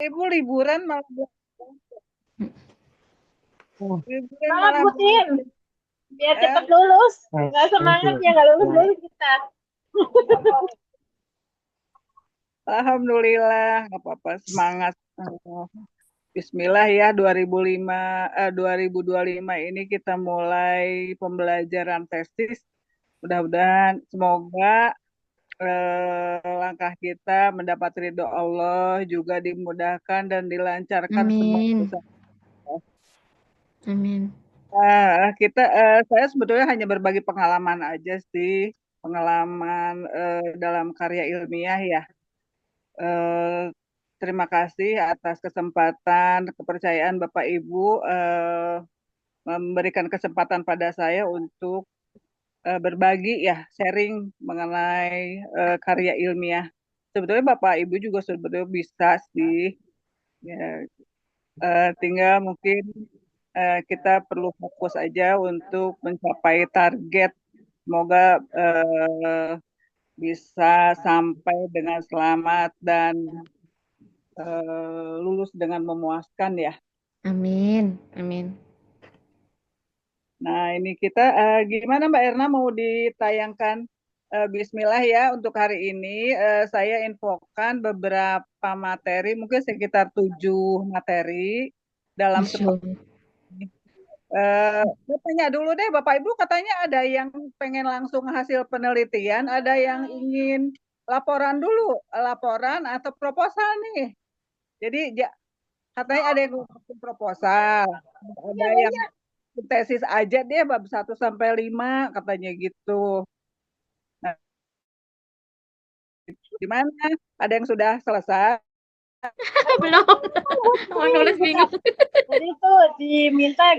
Ibu liburan malah Oh, liburan Semangat malah Bu Tim, biar eh cepat lulus. Nggak thank semangat you. ya nggak lulus-lulus kita. alhamdulillah nggak apa-apa semangat. Bismillah ya 2025 ini kita mulai pembelajaran tesis. Mudah-mudahan semoga langkah kita mendapat ridho Allah juga dimudahkan dan dilancarkan semua Amin. urusan. Amin. Saya sebetulnya hanya berbagi pengalaman aja sih, pengalaman dalam karya ilmiah ya. Eh, Terima kasih atas kesempatan, kepercayaan Bapak Ibu memberikan kesempatan pada saya untuk berbagi ya, sharing mengenai karya ilmiah. Sebetulnya Bapak Ibu juga sebetulnya bisa sih, ya, tinggal mungkin kita perlu fokus aja untuk mencapai target. Semoga bisa sampai dengan selamat dan lulus dengan memuaskan ya. Amin. Amin. Nah, ini kita gimana Mbak Erna mau ditayangkan Bismillah ya untuk hari ini saya infokan beberapa materi, mungkin sekitar 7 materi dalam Masya semester. Allah. Saya tanya dulu deh, Bapak Ibu katanya ada yang pengen langsung hasil penelitian, ada yang ingin laporan dulu, laporan atau proposal nih. Jadi katanya ada yang bikin proposal, ada yang tesis aja deh bab 1 sampai 5 katanya gitu. Nah, gimana? Ada yang sudah selesai? Belum. Mau nulis bingung. Jadi itu diminta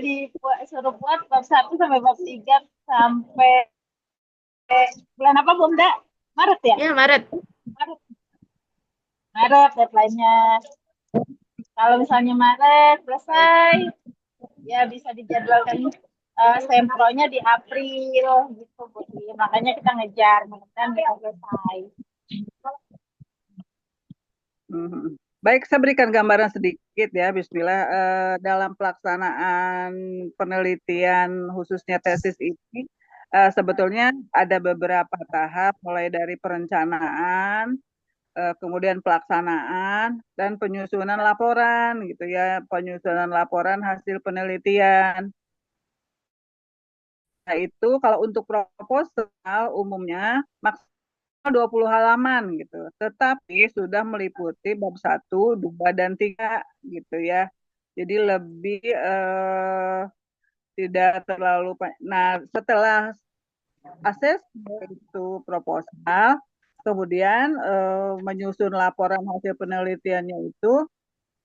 suruh buat bab 1 sampai bab 3 sampai bulan apa Bunda? Maret ya? Ya, Maret. Maret, Maret deadline-nya. Kalau misalnya Maret selesai, ya bisa dijadwalkan sempronya di April gitu Bu. Makanya kita ngejar, mudah-mudahan bisa selesai. Mhm. Baik, saya berikan gambaran sedikit ya, Bismillah. Dalam pelaksanaan penelitian khususnya tesis ini, sebetulnya ada beberapa tahap, mulai dari perencanaan, kemudian pelaksanaan, dan penyusunan laporan gitu ya, penyusunan laporan hasil penelitian. Nah, itu kalau untuk proposal umumnya maksimal 20 halaman gitu. Tetapi sudah meliputi bab 1, 2, dan 3 gitu ya. Jadi lebih tidak terlalu Nah, setelah akses itu proposal, kemudian menyusun laporan hasil penelitiannya itu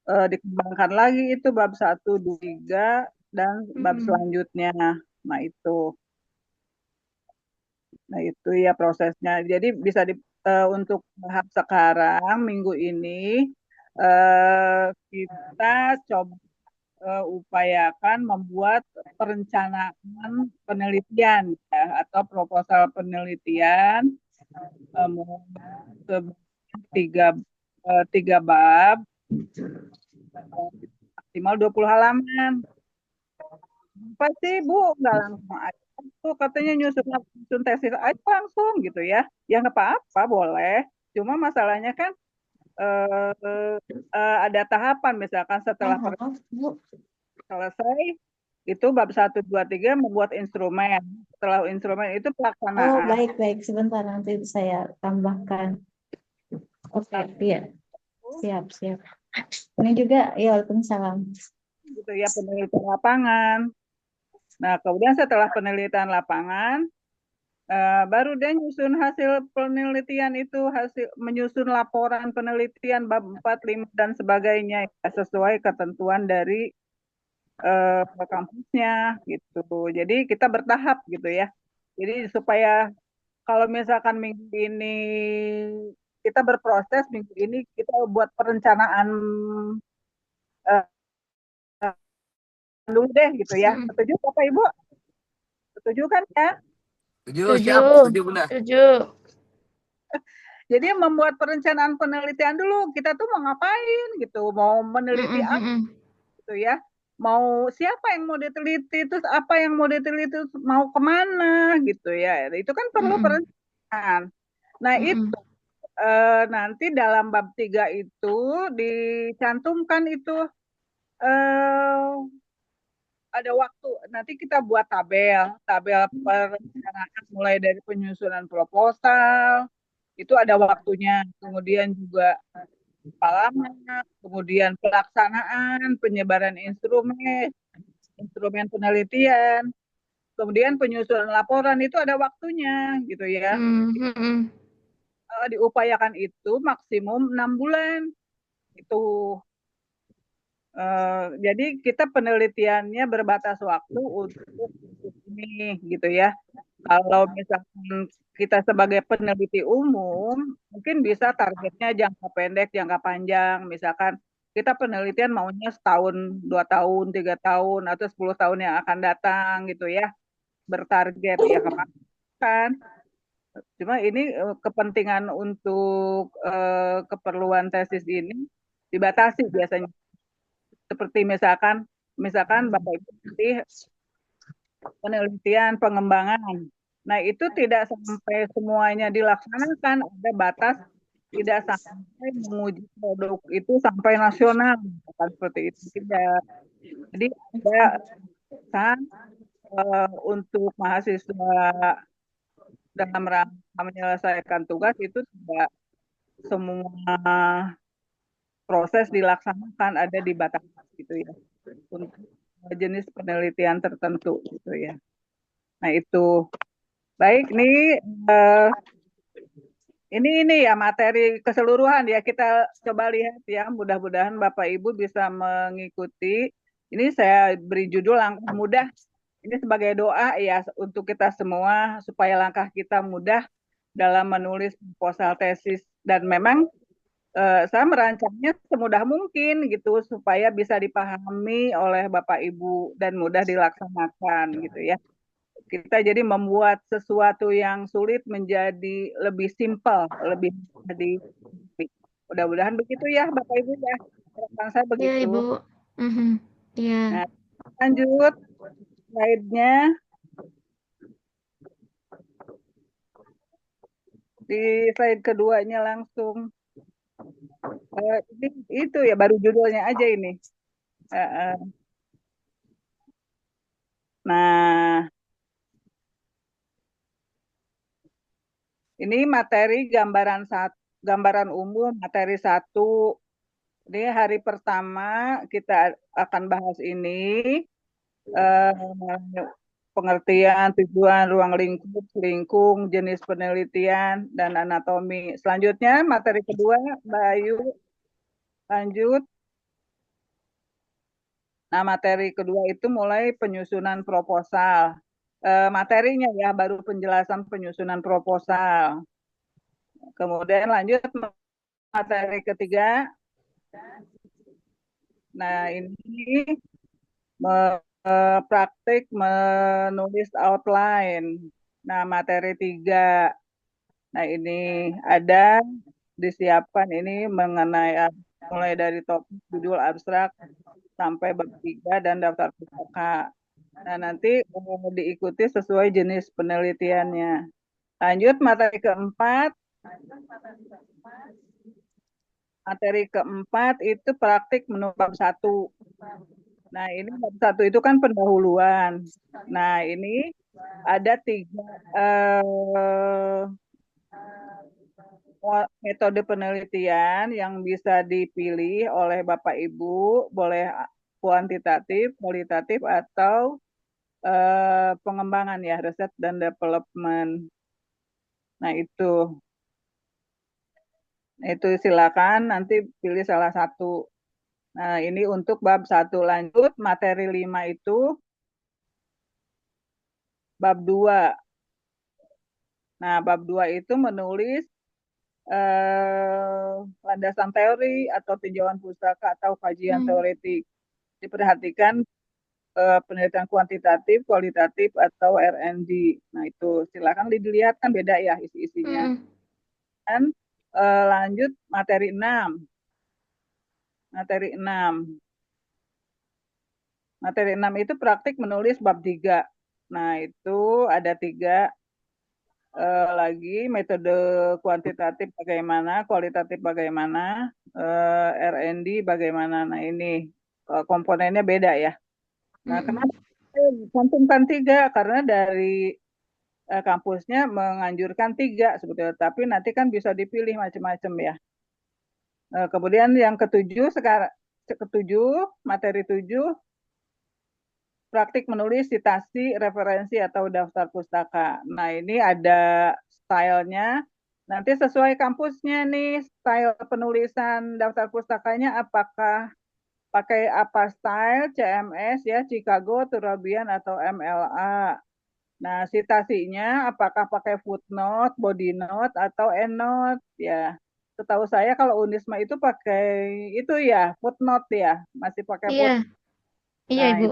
dikembangkan lagi itu bab 1, 2, 3 dan bab selanjutnya. Nah, itu. Nah, itu ya prosesnya. Jadi bisa untuk tahap sekarang minggu ini kita coba upayakan membuat perencanaan penelitian ya, atau proposal penelitian eh, se- tiga bab maksimal 20 halaman. Apa sih Bu? Nggak langsung aja. Tuh katanya nyusun tesis aja langsung gitu ya. Ya nggak apa-apa, boleh. Cuma masalahnya kan ada tahapan, misalkan setelah selesai, itu bab 1, 2, 3 membuat instrumen. Setelah instrumen itu Oh, pelaksanaan. baik-baik. Sebentar nanti saya tambahkan. Oke, iya. Siap, siap. Ini juga, ya, Waalaikumsalam. Gitu ya, penelitian lapangan. Nah, kemudian setelah penelitian lapangan, baru dia nyusun hasil penelitian itu, menyusun laporan penelitian bab 4, 5, dan sebagainya ya, sesuai ketentuan dari kampusnya gitu. Jadi kita bertahap gitu ya. Jadi supaya kalau misalkan minggu ini kita berproses, minggu ini kita buat perencanaan eh, dulu deh gitu ya. Mm. Setuju Bapak Ibu? Setuju kan ya? Setuju, siap, Setuju. setuju Bunda. Setuju. Jadi membuat perencanaan penelitian dulu, kita tuh mau ngapain gitu, mau meneliti Mm-mm, apa mm-mm. gitu ya, mau siapa yang mau diteliti, terus apa yang mau diteliti, terus mau kemana gitu ya, itu kan perlu Mm-mm, perencanaan. Nah itu mm-mm. nanti dalam bab 3 itu dicantumkan itu eh, ada waktu, nanti kita buat tabel, tabel perencanaan mulai dari penyusunan proposal, itu ada waktunya, kemudian juga lama, kemudian pelaksanaan, penyebaran instrumen, instrumen penelitian, kemudian penyusunan laporan itu ada waktunya gitu ya. Mm, mm-mm. Diupayakan itu maksimum 6 bulan itu. Jadi kita penelitiannya berbatas waktu untuk ini gitu ya. Kalau misalkan kita sebagai peneliti umum, mungkin bisa targetnya jangka pendek, jangka panjang. Misalkan kita penelitian maunya setahun, 2 tahun, 3 tahun, atau 10 tahun yang akan datang gitu ya. Bertarget ya kapan. Cuma ini kepentingan untuk keperluan tesis ini dibatasi biasanya. Seperti misalkan Bapak Ibu nanti penelitian pengembangan. Nah, itu tidak sampai semuanya dilaksanakan, ada batas tidak sampai menguji produk itu sampai nasional, bukan seperti itu tidak. Jadi ada pesan untuk mahasiswa dalam rangka menyelesaikan tugas itu tidak semua proses dilaksanakan, ada di batas gitu ya untuk jenis penelitian tertentu gitu ya. Nah itu baik nih eh, ini ya materi keseluruhan ya, kita coba lihat ya, mudah-mudahan Bapak Ibu bisa mengikuti. Ini saya beri judul langkah mudah. Ini sebagai doa ya untuk kita semua supaya langkah kita mudah dalam menulis proposal tesis, dan memang saya merancangnya semudah mungkin gitu supaya bisa dipahami oleh Bapak Ibu dan mudah dilaksanakan gitu ya. Kita jadi membuat sesuatu yang sulit menjadi lebih simpel, lebih jadi. Mudah-mudahan begitu ya Bapak Ibu ya. Harapan saya Ya, Ibu. begitu. Mhm. Ya. Nah, lanjut slide-nya di slide keduanya langsung. Ini itu ya baru judulnya aja ini. Eh, eh. Nah, ini materi gambaran umum materi 1. Ini hari pertama kita akan bahas ini eh, pengertian, tujuan, ruang lingkup, lingkung, jenis penelitian, dan anatomi. Selanjutnya materi kedua, Mbak Ayu, lanjut. Nah, materi kedua itu mulai penyusunan proposal. Materinya ya, baru penjelasan penyusunan proposal. Kemudian lanjut materi ketiga. Nah, ini praktik menulis outline. Nah, materi 3. Nah, ini ada disiapkan ini mengenai mulai dari topik, judul, abstrak, sampai bab 3 dan daftar pustaka. Nah, nanti diikuti sesuai jenis penelitiannya. Lanjut materi keempat. Materi keempat itu praktik menu bab 1. Nah, ini bab 1 itu kan pendahuluan. Nah, ini ada 3 metode penelitian yang bisa dipilih oleh Bapak Ibu, boleh kuantitatif, kualitatif, atau pengembangan ya, riset dan development. Nah, itu silakan nanti pilih salah satu. Nah, ini untuk bab 1. Lanjut materi 5 itu bab 2. Nah, bab 2 itu menulis landasan teori atau tinjauan pustaka atau kajian Hmm. teoretik. Diperhatikan penelitian kuantitatif, kualitatif, atau R&D. Nah, itu silakan dilihat kan beda ya isi-isinya. Mm-mm. Dan Lanjut materi 6. Materi 6. Materi 6 itu praktik menulis bab 3. Nah, itu ada 3 lagi metode kuantitatif bagaimana, kualitatif bagaimana, R&D bagaimana. Nah, ini komponennya beda ya. Nah, kenapa saya cantumkan 3? Karena dari kampusnya menganjurkan 3 sebetulnya, tapi nanti kan bisa dipilih macam-macam ya. Kemudian yang ketujuh sekarang materi 7 praktik menulis citasi, referensi atau daftar pustaka. Nah, ini ada stylenya. Nanti sesuai kampusnya nih, style penulisan daftar pustakanya apakah pakai apa style, CMS ya, Chicago, Turabian atau MLA. Nah, citasinya apakah pakai footnote, body note, atau endnote ya. Setahu saya kalau Unisma itu pakai itu ya, footnote ya, masih pakai Iya, footnote. iya Nah, Ibu.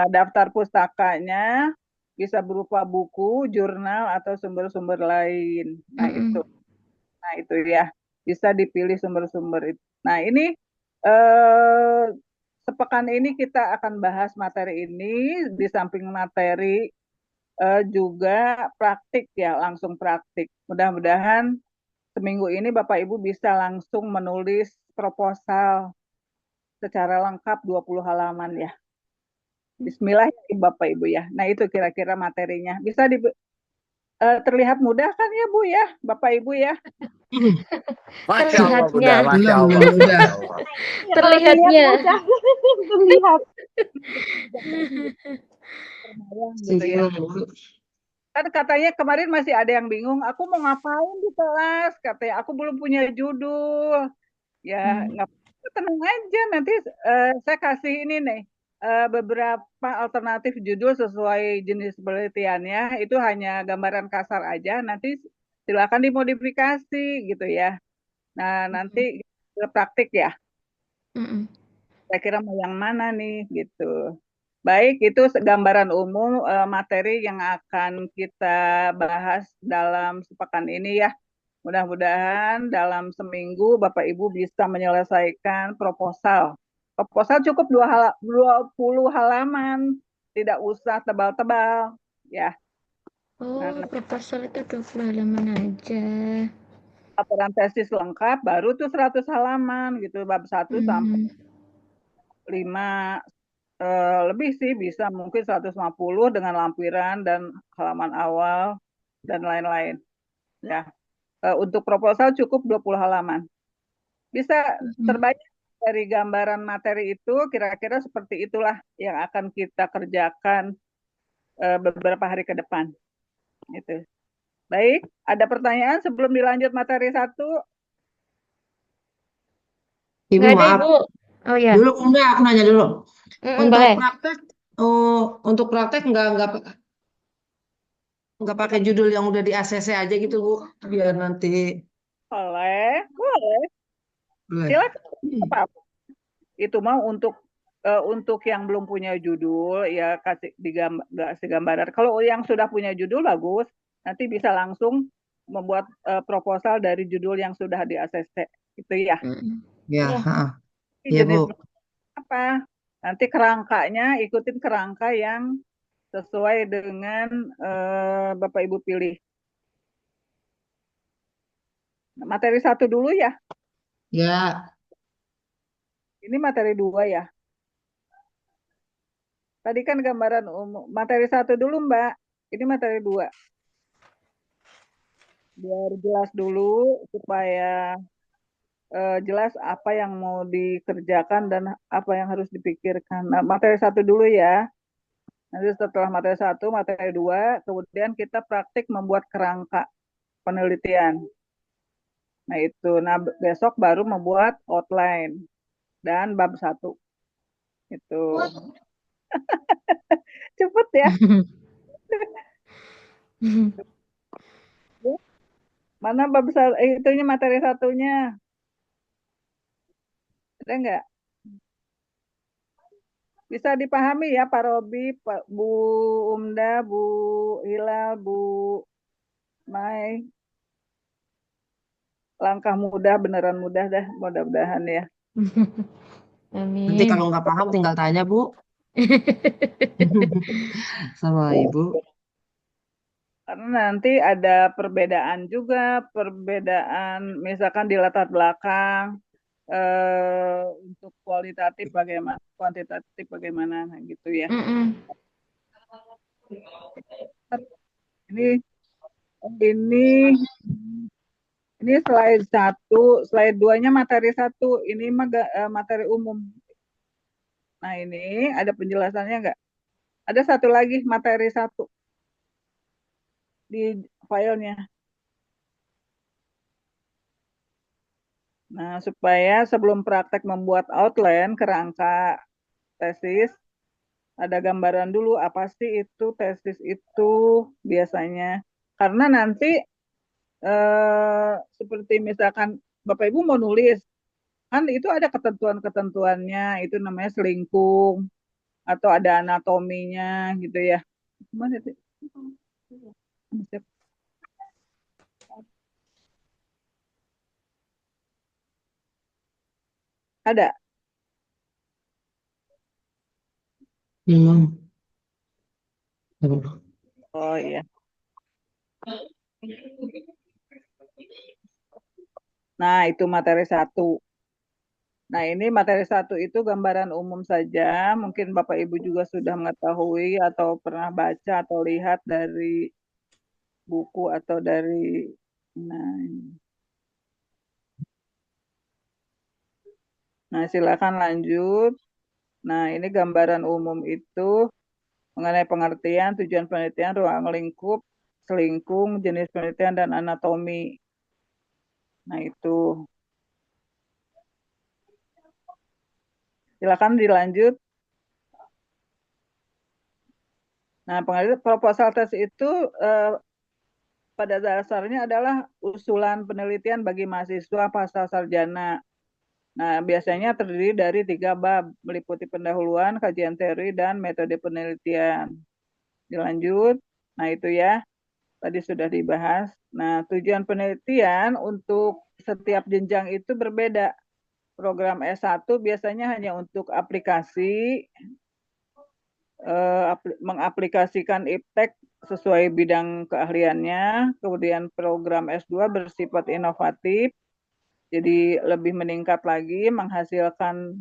daftar pustakanya bisa berupa buku, jurnal, atau sumber-sumber lain. Nah, itu. Mm-mm. Nah, itu ya. Bisa dipilih sumber-sumber itu. Nah, ini eh, sepekan ini kita akan bahas materi ini. Di samping materi juga praktik ya, langsung praktik. Mudah-mudahan seminggu ini Bapak Ibu bisa langsung menulis proposal secara lengkap 20 halaman ya. Bismillah ya Bapak Ibu ya. Nah itu kira-kira materinya. Bisa terlihat mudah kan ya Bu ya, Bapak Ibu ya. Masya Allah, Terlihatnya. Bunda. Masya Benar, Allah. benar, udah. Masya Allah. Kalau dilihat Terlihatnya. mudah, terlihat. Terbayang gitu ya. Setuju, Bu. Kan katanya kemarin masih ada yang bingung, aku mau ngapain di kelas? Katanya aku belum punya judul. Ya nggak apa-apa, tenang aja. Nanti saya kasih ini nih beberapa alternatif judul sesuai jenis penelitiannya. Itu hanya gambaran kasar aja. Nanti silakan dimodifikasi gitu ya. Nah nanti kita praktik ya. Mm-mm. Saya kira mau yang mana nih gitu. Baik, itu gambaran umum materi yang akan kita bahas dalam sepekan ini ya. Mudah-mudahan dalam seminggu Bapak Ibu bisa menyelesaikan proposal. Proposal cukup 20 halaman, tidak usah tebal-tebal ya. Oh, Nah, proposal itu 20 halaman aja. laporan tesis lengkap baru tuh 100 halaman gitu, bab 1 sampai Hmm. 5 lebih sih, bisa mungkin 150 dengan lampiran dan halaman awal dan lain-lain ya. Untuk proposal cukup 20 halaman. Bisa Mm-mm. terbaca dari gambaran materi itu, kira-kira seperti itulah yang akan kita kerjakan beberapa hari ke depan. Itu. Baik, ada pertanyaan sebelum dilanjut materi 1? Ibu Nggak ada maaf. Ibu. Oh ya. Dulu enggak, aku nanya dulu. Untuk Boleh. praktek, untuk praktek enggak pakai judul yang udah di ACC aja gitu, Bu. Biar nanti Boleh, boleh. boleh. Silakan. Apa-apa. Itu mau untuk yang belum punya judul ya kasih gambaran. Kalau yang sudah punya judul bagus, nanti bisa langsung membuat proposal dari judul yang sudah di ACC. Itu ya. Mm-mm. Ya, Ya. iya, Bu. Jenis apa? Nanti kerangkanya ikutin kerangka yang sesuai dengan Bapak Ibu pilih. Materi 1 dulu ya. Ya, Ini materi 2 ya. Tadi kan gambaran umum. Materi 1 dulu Mbak. Ini materi 2. Biar jelas dulu supaya jelas apa yang mau dikerjakan dan apa yang harus dipikirkan. Nah, materi 1 dulu ya. Nanti setelah materi 1, materi 2, kemudian kita praktik membuat kerangka penelitian. Nah itu, nah besok baru membuat outline dan bab 1. Itu. Cepet ya. Mana bab itunya materi 1-nya? Ada nggak? Bisa dipahami ya Pak Robi, Pak Bu Umda, Bu Hilal, Bu Mai. langkah mudah, beneran mudah dah, mudah-mudahan ya. Nanti Amin. kalau nggak paham tinggal tanya, Bu, sama Ibu. Karena nanti ada perbedaan juga, perbedaan misalkan di latar belakang, untuk kualitatif bagaimana, kuantitatif bagaimana, nah gitu ya. Mm-mm. Ini ini ini slide 1, slide 2-nya materi 1, ini materi umum. Nah ini ada penjelasannya nggak? Ada satu lagi materi 1 di filenya. Nah, supaya sebelum praktek membuat outline kerangka tesis, ada gambaran dulu apa sih itu tesis itu biasanya. Karena nanti seperti misalkan Bapak Ibu mau nulis, kan itu ada ketentuan-ketentuannya, itu namanya selingkung, atau ada anatominya gitu ya. Gimana sih? Ada. Hmm. Oh iya. Nah, itu materi 1. Nah, ini materi 1 itu gambaran umum saja. Mungkin Bapak Ibu juga sudah mengetahui atau pernah baca atau lihat dari buku atau dari nah, nah silakan lanjut. Nah, ini gambaran umum itu mengenai pengertian, tujuan penelitian, ruang lingkup, selingkung, jenis penelitian, dan anatomi. Nah, itu. Silakan dilanjut. Nah, proposal tes itu pada dasarnya adalah usulan penelitian bagi mahasiswa pasca sarjana. Nah, biasanya terdiri dari 3 bab, meliputi pendahuluan, kajian teori, dan metode penelitian. Dilanjut. Nah, itu ya, tadi sudah dibahas. Nah, tujuan penelitian untuk setiap jenjang itu berbeda. Program S1 biasanya hanya untuk aplikasi, mengaplikasikan iptek sesuai bidang keahliannya. Kemudian program S2 bersifat inovatif, jadi lebih meningkat lagi, menghasilkan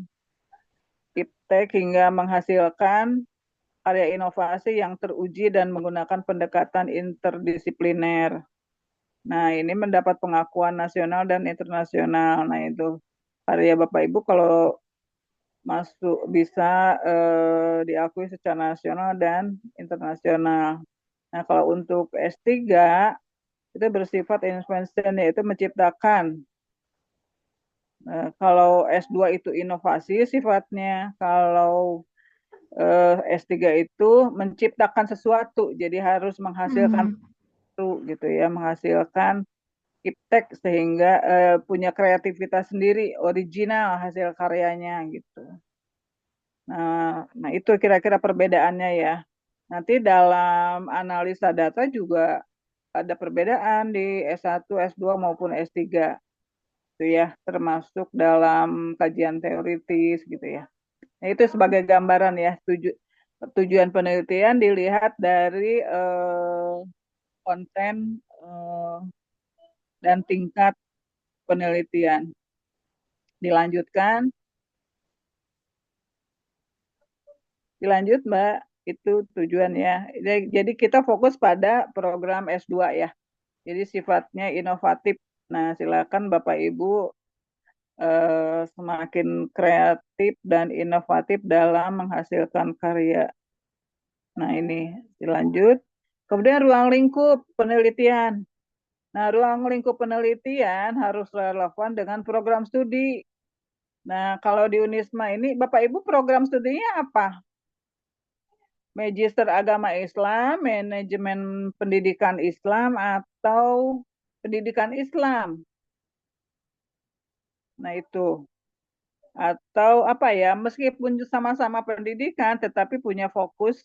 iptek hingga menghasilkan karya inovasi yang teruji dan menggunakan pendekatan interdisipliner. Nah, ini mendapat pengakuan nasional dan internasional. Nah, itu karya Bapak Ibu kalau masuk bisa diakui secara nasional dan internasional. Nah, kalau untuk S3 itu bersifat invention, yaitu menciptakan. Kalau S2 itu inovasi sifatnya, kalau S3 itu menciptakan sesuatu, jadi harus menghasilkan sesuatu gitu ya, menghasilkan iptek sehingga punya kreativitas sendiri, original hasil karyanya gitu. Nah itu kira-kira perbedaannya ya. Nanti dalam analisa data juga ada perbedaan di S1, S2 maupun S3 itu ya, termasuk dalam kajian teoritis gitu ya. Nah, itu sebagai gambaran ya, tujuan penelitian dilihat dari konten dan tingkat penelitian. Dilanjutkan, dilanjut Mbak, itu tujuannya. Jadi kita fokus pada program S2 ya. Jadi sifatnya inovatif. Nah, silakan Bapak Ibu semakin kreatif dan inovatif dalam menghasilkan karya. Nah, ini dilanjut. Kemudian ruang lingkup penelitian. Nah, ruang lingkup penelitian harus relevan dengan program studi. Nah, kalau di Unisma ini, Bapak Ibu program studinya apa? Magister Agama Islam, Manajemen Pendidikan Islam, atau Pendidikan Islam? Nah, itu. Atau apa ya, meskipun sama-sama pendidikan, tetapi punya fokus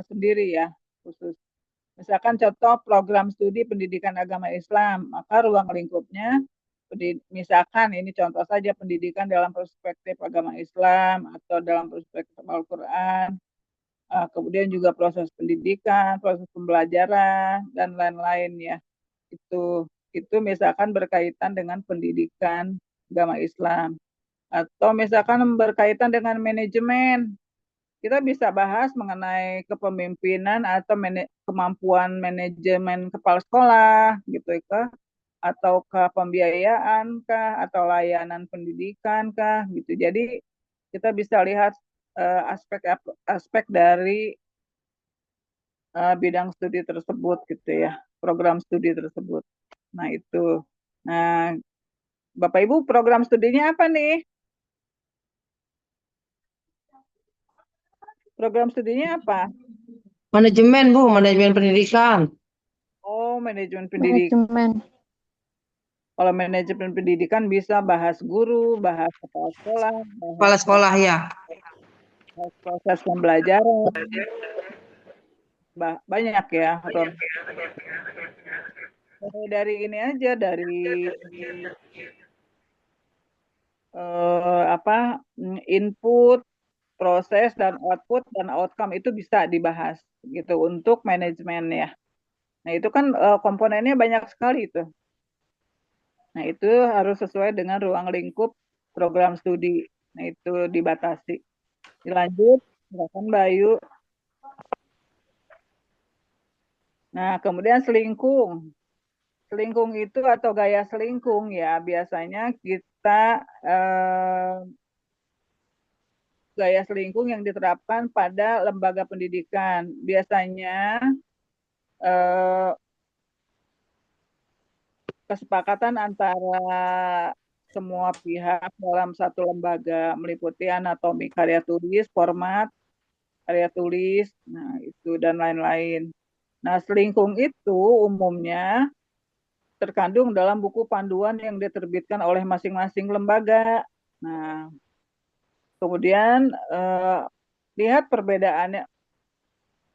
sendiri ya, khusus. Misalkan contoh program studi pendidikan agama Islam, maka ruang lingkupnya misalkan ini contoh saja pendidikan dalam perspektif agama Islam atau dalam perspektif Al-Quran, kemudian juga proses pendidikan, proses pembelajaran dan lain-lain ya. Itu misalkan berkaitan dengan pendidikan agama Islam atau misalkan berkaitan dengan manajemen. Kita bisa bahas mengenai kepemimpinan atau kemampuan manajemen kepala sekolah gitu kah, atau ke pembiayaan kah, atau layanan pendidikan kah gitu. Jadi kita bisa lihat aspek dari bidang studi tersebut gitu ya, program studi tersebut. Nah itu. Nah, Bapak Ibu program studinya apa nih? Program studinya apa? Manajemen, Bu, manajemen pendidikan. Oh, manajemen pendidikan. Manajemen. Kalau manajemen pendidikan bisa bahas guru, bahas kepala sekolah, Kepala sekolah ya. bahas proses pembelajaran, banyak ya. Dari ini aja, dari input, proses dan output dan outcome itu bisa dibahas gitu untuk manajemen ya. Nah itu kan komponennya banyak sekali itu. Nah itu harus sesuai dengan ruang lingkup program studi. Nah itu dibatasi. Dilanjut, silakan Bayu. Nah kemudian selingkung. Selingkung itu atau gaya selingkung ya biasanya kita gaya selingkung yang diterapkan pada lembaga pendidikan. Biasanya kesepakatan antara semua pihak dalam satu lembaga meliputi anatomi karya tulis, format karya tulis, nah itu dan lain-lain. Nah, selingkung itu umumnya terkandung dalam buku panduan yang diterbitkan oleh masing-masing lembaga. Nah, kemudian lihat perbedaannya.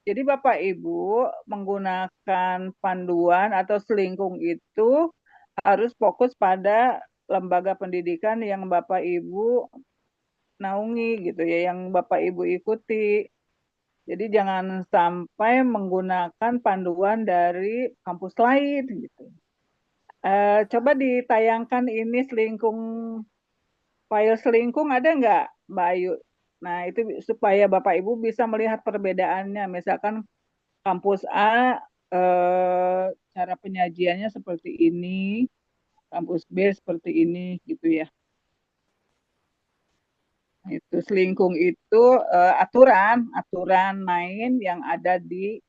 Jadi Bapak Ibu menggunakan panduan atau selingkung itu harus fokus pada lembaga pendidikan yang Bapak Ibu naungi gitu ya, yang Bapak Ibu ikuti. Jadi jangan sampai menggunakan panduan dari kampus lain gitu. Coba ditayangkan ini file selingkung ada nggak Mbak Ayu? Nah itu supaya Bapak Ibu bisa melihat perbedaannya. Misalkan kampus A cara penyajiannya seperti ini, kampus B seperti ini gitu ya. Itu selingkung itu aturan main yang ada di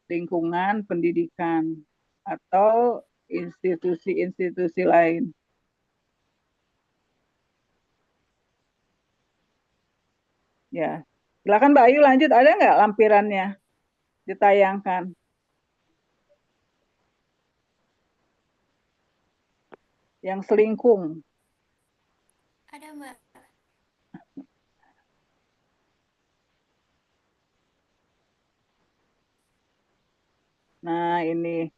lingkungan pendidikan atau institusi-institusi lain. Ya, silakan Mbak Ayu lanjut. Ada nggak lampirannya ditayangkan? Yang selingkung. Ada Mbak. Nah ini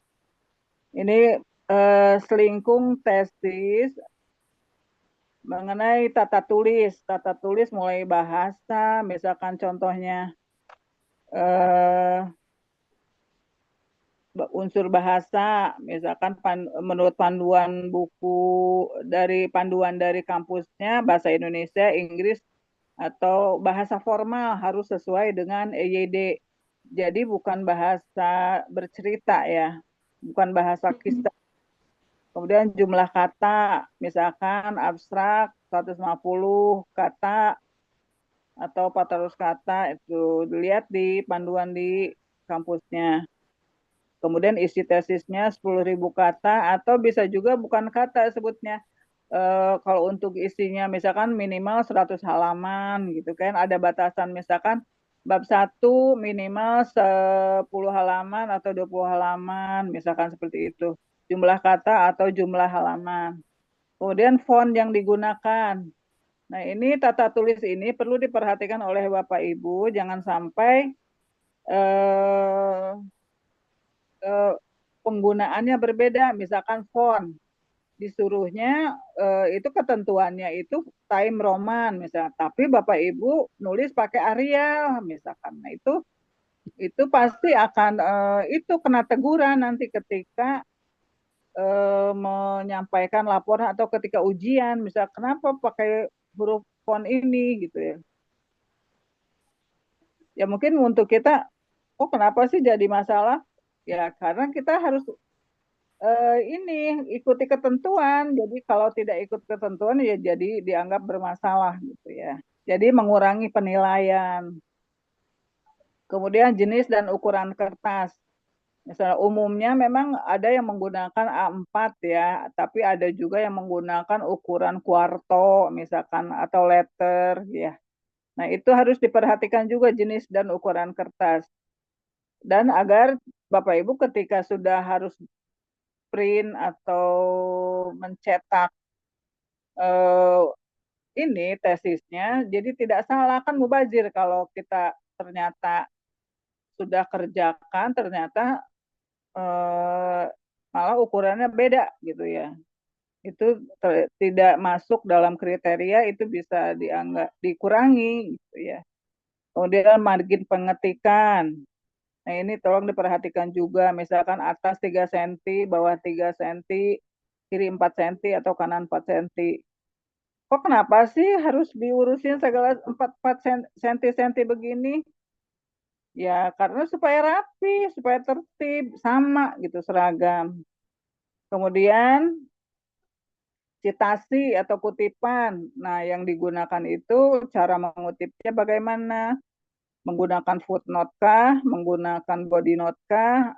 selingkung tesis mengenai tata tulis mulai bahasa, misalkan contohnya unsur bahasa, misalkan menurut panduan dari kampusnya bahasa Indonesia, Inggris atau bahasa formal harus sesuai dengan EYD. Jadi bukan bahasa bercerita ya, bukan bahasa kisah. Kemudian jumlah kata, misalkan abstrak 150 kata atau 400 kata itu dilihat di panduan di kampusnya. Kemudian isi tesisnya 10.000 kata atau bisa juga bukan kata sebutnya. Kalau untuk isinya misalkan minimal 100 halaman gitu kan, ada batasan misalkan bab 1 minimal 10 halaman atau 20 halaman, misalkan seperti itu. Jumlah kata atau jumlah halaman. Kemudian font yang digunakan. Nah ini tata tulis ini perlu diperhatikan oleh Bapak Ibu, jangan sampai penggunaannya berbeda, misalkan font disuruhnya itu ketentuannya itu Time Roman misalnya, tapi Bapak Ibu nulis pakai Arial misalkan. Nah, itu pasti akan itu kena teguran nanti ketika menyampaikan laporan atau ketika ujian, misal kenapa pakai huruf font ini gitu ya. Ya mungkin untuk kita, oh kenapa sih jadi masalah? Ya karena kita harus ini ikuti ketentuan. Jadi kalau tidak ikut ketentuan ya jadi dianggap bermasalah gitu ya. Jadi mengurangi penilaian. Kemudian jenis dan ukuran kertas. Misalnya umumnya memang ada yang menggunakan A4 ya, tapi ada juga yang menggunakan ukuran kuarto misalkan atau letter ya. Nah, itu harus diperhatikan juga jenis dan ukuran kertas. Dan agar Bapak Ibu ketika sudah harus print atau mencetak ini tesisnya, jadi tidak salah, kan mubazir kalau kita ternyata sudah kerjakan, ternyata malah ukurannya beda gitu ya. Itu tidak masuk dalam kriteria, itu bisa dianggap dikurangi gitu ya. Kemudian margin pengetikan. Nah, ini tolong diperhatikan juga, misalkan atas 3 cm, bawah 3 cm, kiri 4 cm atau kanan 4 cm. Kok kenapa sih harus diurusin segala 4 cm begini? Ya, karena supaya rapi, supaya tertib, sama gitu, seragam. Kemudian citasi atau kutipan. Nah, yang digunakan itu cara mengutipnya bagaimana? Menggunakan footnote kah? Menggunakan body note kah?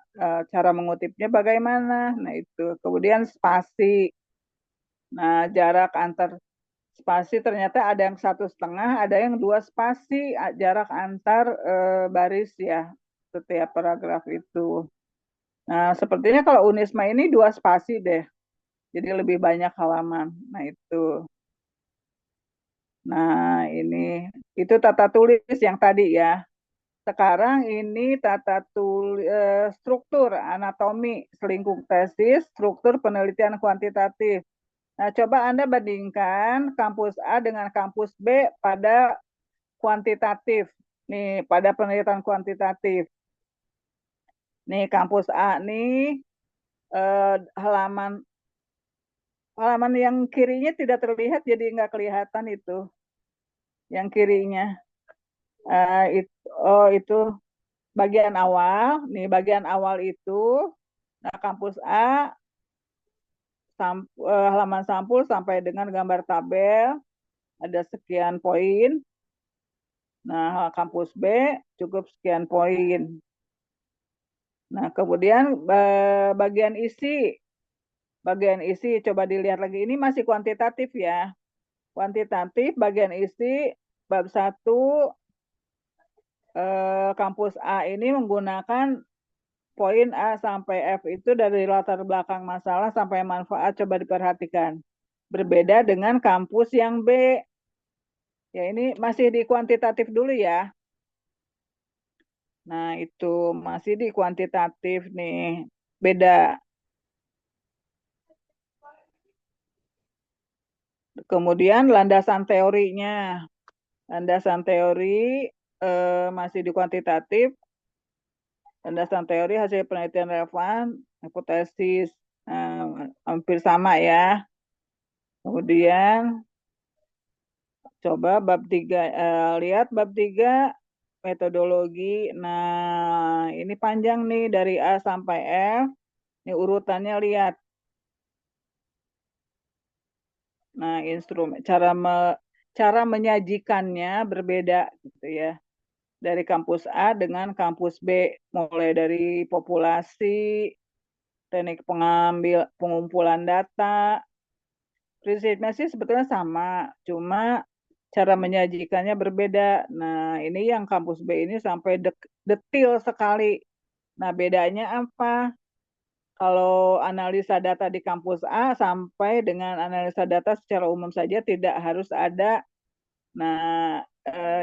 Cara mengutipnya bagaimana? Nah, itu. Kemudian spasi. Nah, jarak antar spasi ternyata ada yang 1,5, ada yang 2 spasi jarak antar baris ya, setiap paragraf itu. Nah, sepertinya kalau Unisma ini 2 spasi deh. Jadi lebih banyak halaman. Nah, itu. Nah, ini itu tata tulis yang tadi ya. Sekarang ini tata tulis struktur anatomi selingkup tesis, struktur penelitian kuantitatif. Nah, coba Anda bandingkan kampus A dengan kampus B pada kuantitatif. Nih, pada penelitian kuantitatif. Nih, kampus A nih halaman yang kirinya tidak terlihat, jadi nggak kelihatan itu. Yang kirinya. Itu bagian awal. Nih, bagian awal itu. Nah, kampus A halaman sampul sampai dengan gambar tabel ada sekian poin. Nah, kampus B cukup sekian poin. Nah, kemudian bagian isi. Bagian isi coba dilihat lagi, ini masih kuantitatif ya. Kuantitatif bagian isi bab 1 kampus A ini menggunakan poin A sampai F itu dari latar belakang masalah sampai manfaat, coba diperhatikan. Berbeda dengan kampus yang B. Ya, ini masih di kuantitatif dulu ya. Nah, itu masih di kuantitatif nih. Beda. Kemudian landasan teorinya. Landasan teori masih di kuantitatif. Landasan teori hasil penelitian relevan, hipotesis, hampir sama ya. Kemudian coba bab 3, lihat bab 3 metodologi. Nah, ini panjang nih dari A sampai F. Ini urutannya lihat. Nah, instrumen cara menyajikannya berbeda gitu ya. Dari kampus A dengan kampus B, mulai dari populasi, teknik pengumpulan data. Prinsipnya sih sebetulnya sama, cuma cara menyajikannya berbeda. Nah, ini yang kampus B ini sampai detil sekali. Nah, bedanya apa? Kalau analisa data di kampus A sampai dengan analisa data secara umum saja tidak harus ada. Nah,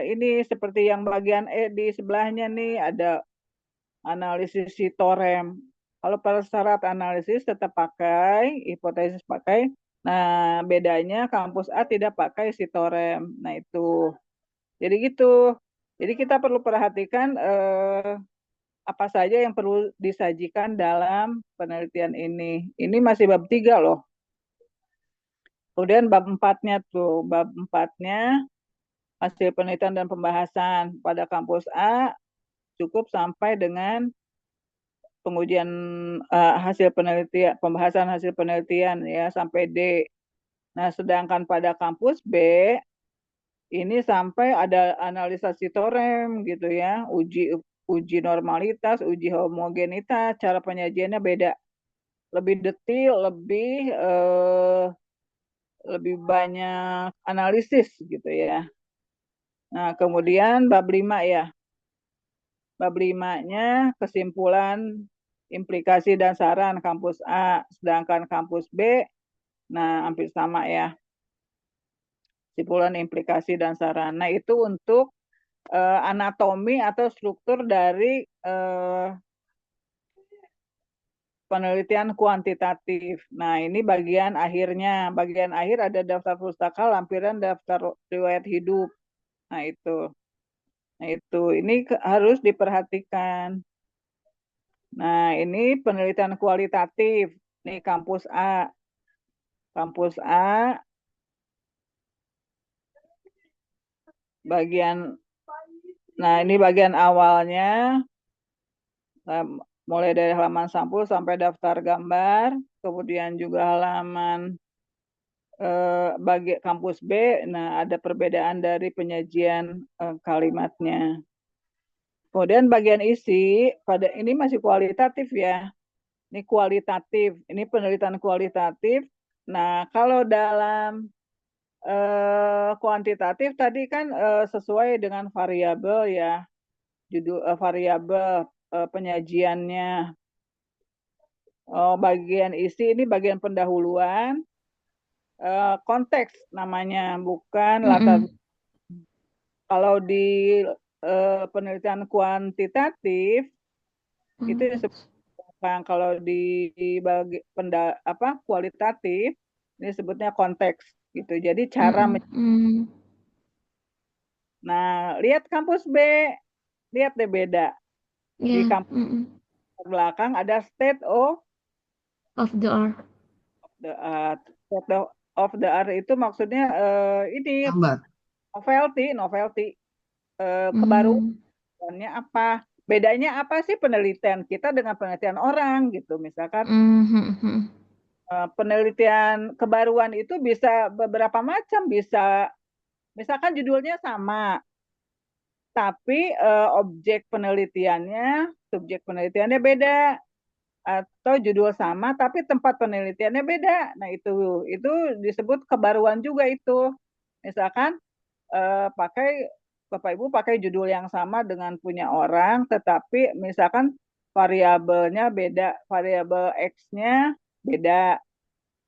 ini seperti yang bagian E di sebelahnya nih ada analisis sitorem. Kalau persyarat analisis tetap pakai, hipotesis pakai. Nah, bedanya kampus A tidak pakai sitorem. Nah, itu. Jadi gitu. Jadi kita perlu perhatikan apa saja yang perlu disajikan dalam penelitian ini. Ini masih bab 3 loh. Kemudian bab 4-nya tuh, bab 4-nya hasil penelitian dan pembahasan pada kampus A cukup sampai dengan pengujian hasil penelitian, pembahasan hasil penelitian ya sampai D. Nah, sedangkan pada kampus B ini sampai ada analisa sitorem gitu ya, uji normalitas, uji homogenitas, cara penyajiannya beda, lebih detail, lebih banyak analisis gitu ya. Nah, kemudian bab 5 ya. Bab 5-nya kesimpulan, implikasi dan saran kampus A, sedangkan kampus B, nah hampir sama ya. Kesimpulan, implikasi dan saran. Nah, itu untuk anatomi atau struktur dari penelitian kuantitatif. Nah, ini bagian akhirnya. Bagian akhir ada daftar pustaka, lampiran, daftar riwayat hidup. Nah, itu. Nah, itu. Ini harus diperhatikan. Nah, ini penelitian kualitatif. Ini kampus A. Kampus A, nah ini bagian awalnya, mulai dari halaman sampul sampai daftar gambar, kemudian juga halaman bagi kampus B, nah ada perbedaan dari penyajian kalimatnya. Kemudian bagian isi, pada ini masih kualitatif ya. Ini kualitatif, ini penelitian kualitatif. Nah, kalau dalam kuantitatif tadi kan sesuai dengan variabel ya, judul variabel penyajiannya. Bagian isi ini bagian pendahuluan, konteks namanya, bukan latar. Kalau di penelitian kuantitatif itu disebut, kalau di kualitatif ini sebutnya konteks gitu. Jadi cara Nah, lihat kampus B, lihat deh beda. Di kampus belakang ada state of the art. the art. State of the art itu maksudnya ini Gambar. novelty. Kebaruannya apa? Bedanya apa sih penelitian kita dengan penelitian orang gitu. Misalkan penelitian kebaruan itu bisa beberapa macam, bisa misalkan judulnya sama, tapi subjek penelitiannya beda, atau judul sama tapi tempat penelitiannya beda. Nah, itu disebut kebaruan juga itu. Misalkan Bapak Ibu pakai judul yang sama dengan punya orang, tetapi misalkan variabelnya beda, variabel X-nya beda,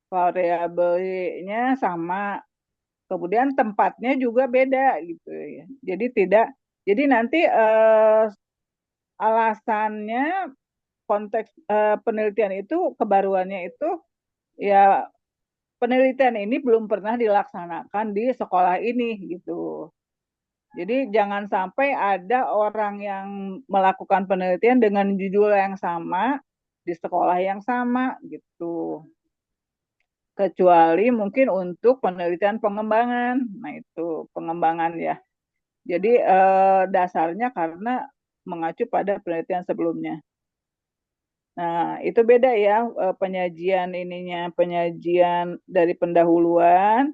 variabel Y-nya sama, kemudian tempatnya juga beda gitu ya. Jadi nanti alasannya konteks penelitian itu, kebaruannya itu ya penelitian ini belum pernah dilaksanakan di sekolah ini gitu. Jadi jangan sampai ada orang yang melakukan penelitian dengan judul yang sama di sekolah yang sama gitu. Kecuali mungkin untuk penelitian pengembangan. Nah, itu pengembangan ya. Jadi dasarnya karena mengacu pada penelitian sebelumnya. Nah, itu beda ya penyajian dari pendahuluan,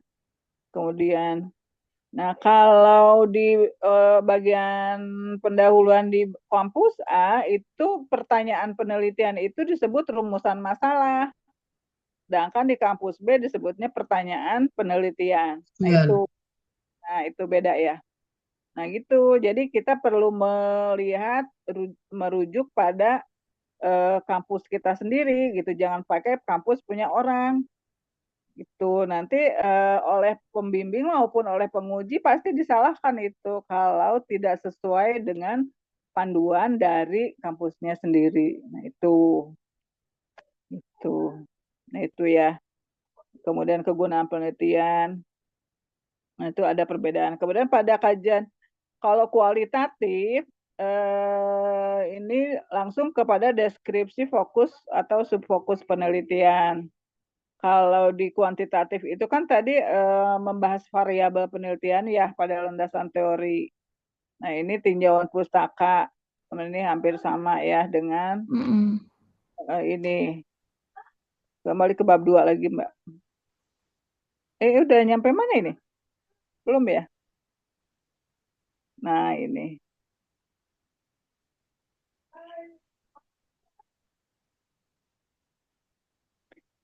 kemudian. Nah, kalau di bagian pendahuluan di kampus A, itu pertanyaan penelitian itu disebut rumusan masalah. Sedangkan di kampus B disebutnya pertanyaan penelitian. Nah, itu beda ya. Nah, gitu. Jadi kita perlu merujuk pada kampus kita sendiri gitu, jangan pakai kampus punya orang gitu. Nanti oleh pembimbing maupun oleh penguji pasti disalahkan itu kalau tidak sesuai dengan panduan dari kampusnya sendiri. Nah, itu. Tuh. Nah, itu ya. Kemudian kegunaan penelitian. Nah, itu ada perbedaan. Kemudian pada kajian kalau kualitatif ini langsung kepada deskripsi fokus atau subfokus penelitian. Kalau di kuantitatif itu kan tadi membahas variabel penelitian ya pada landasan teori. Nah, ini tinjauan pustaka. Ini hampir sama ya dengan ini. Kembali ke bab 2 lagi, Mbak. Udah nyampe mana ini? Belum ya? Nah, ini.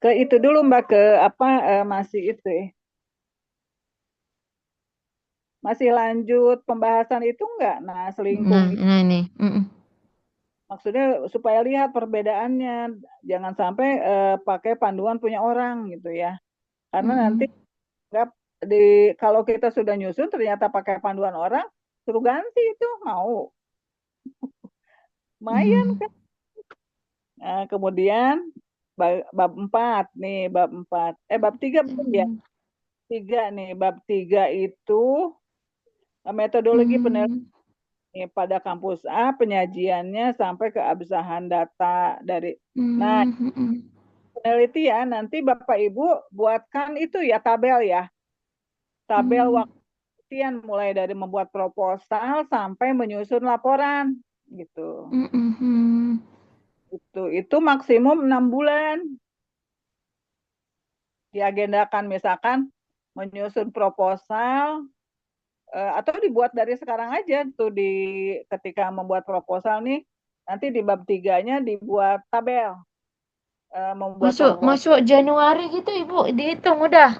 Ke itu dulu, Mbak, ke apa masih itu ya. Masih lanjut pembahasan itu enggak? Nah, selingkuh itu. Nah ini. Maksudnya supaya lihat perbedaannya. Jangan sampai pakai panduan punya orang gitu ya. Karena nanti kalau kita sudah nyusun ternyata pakai panduan orang, suruh ganti itu mau. Lumayan kan. Nah, kemudian bab 4 nih, bab 4. Bab 3 belum ya? 3 nih, bab 3 itu metodologi penelitian pada kampus A, penyajiannya sampai keabsahan data dari. Nah, penelitian nanti Bapak Ibu buatkan itu ya tabel ya. Tabel waktu penelitian mulai dari membuat proposal sampai menyusun laporan gitu. Itu maksimum 6 bulan. Diagendakan misalkan menyusun proposal atau dibuat dari sekarang aja tuh ketika membuat proposal nih nanti di bab 3-nya dibuat tabel membuat Masuk Januari gitu Ibu, dihitung udah.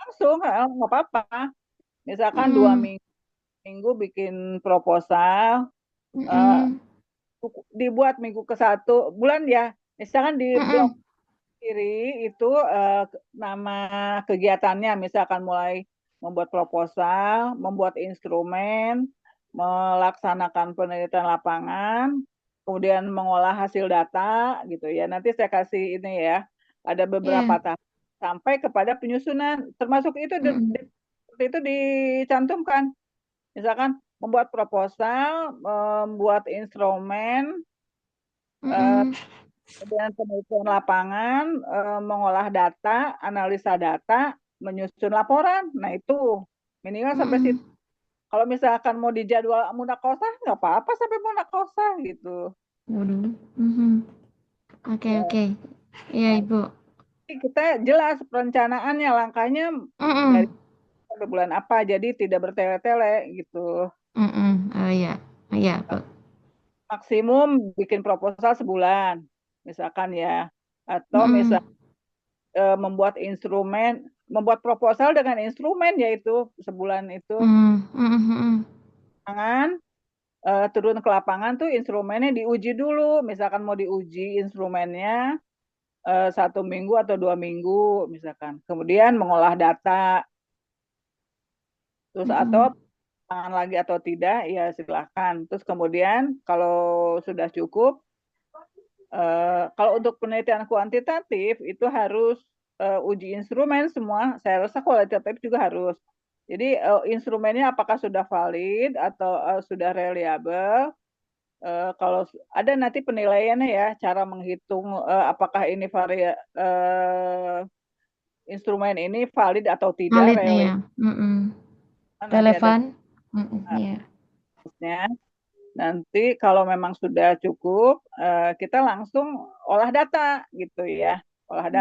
langsung nggak apa-apa. Misalkan 2 minggu bikin proposal dibuat minggu ke-1 bulan ya. Misalkan di blok kiri itu nama kegiatannya misalkan mulai membuat proposal, membuat instrumen, melaksanakan penelitian lapangan, kemudian mengolah hasil data gitu ya. Nanti saya kasih ini ya, ada beberapa tahap sampai kepada penyusunan. Termasuk itu itu dicantumkan. Misalkan membuat proposal, membuat instrumen, kemudian penelitian lapangan, mengolah data, analisa data, menyusun laporan. Nah, itu minimal sampai situ. Kalau misalkan mau dijadwal munakosah, nggak apa-apa sampai munakosah gitu. Oke. Iya, Ibu. Kita jelas perencanaannya, langkahnya dari sampai bulan apa, jadi tidak bertele-tele gitu. Oh iya, Bu. Maksimum bikin proposal sebulan, misalkan ya. Atau misal membuat instrumen, membuat proposal dengan instrumen yaitu sebulan itu. Turun ke lapangan tuh instrumennya diuji dulu. Misalkan mau diuji instrumennya 1 minggu atau 2 minggu misalkan. Kemudian mengolah data. Terus atau tangan lagi atau tidak, ya silahkan. Terus kemudian kalau sudah cukup, kalau untuk penelitian kuantitatif itu harus uji instrumen semua. Saya rasa kualitatif juga harus. Jadi instrumennya apakah sudah valid atau sudah reliable. Kalau ada nanti penilaiannya ya, cara menghitung apakah ini instrumen ini valid atau tidak. Valid ya. Relevan. Nanti kalau memang sudah cukup, kita langsung olah data gitu ya. Olah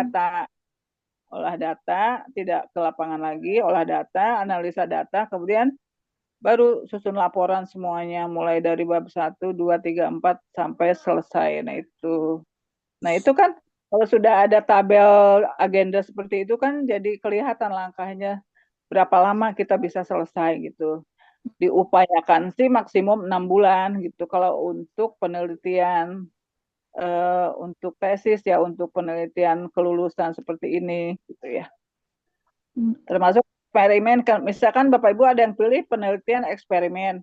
data, tidak ke lapangan lagi, olah data, analisa data, kemudian baru susun laporan semuanya mulai dari bab 1, 2, 3, 4 sampai selesai. Nah itu kan kalau sudah ada tabel agenda seperti itu kan jadi kelihatan langkahnya berapa lama kita bisa selesai gitu. Diupayakan sih maksimum 6 bulan gitu kalau untuk penelitian untuk tesis ya, untuk penelitian kelulusan seperti ini gitu ya. Termasuk eksperimen, misalkan Bapak Ibu ada yang pilih penelitian eksperimen.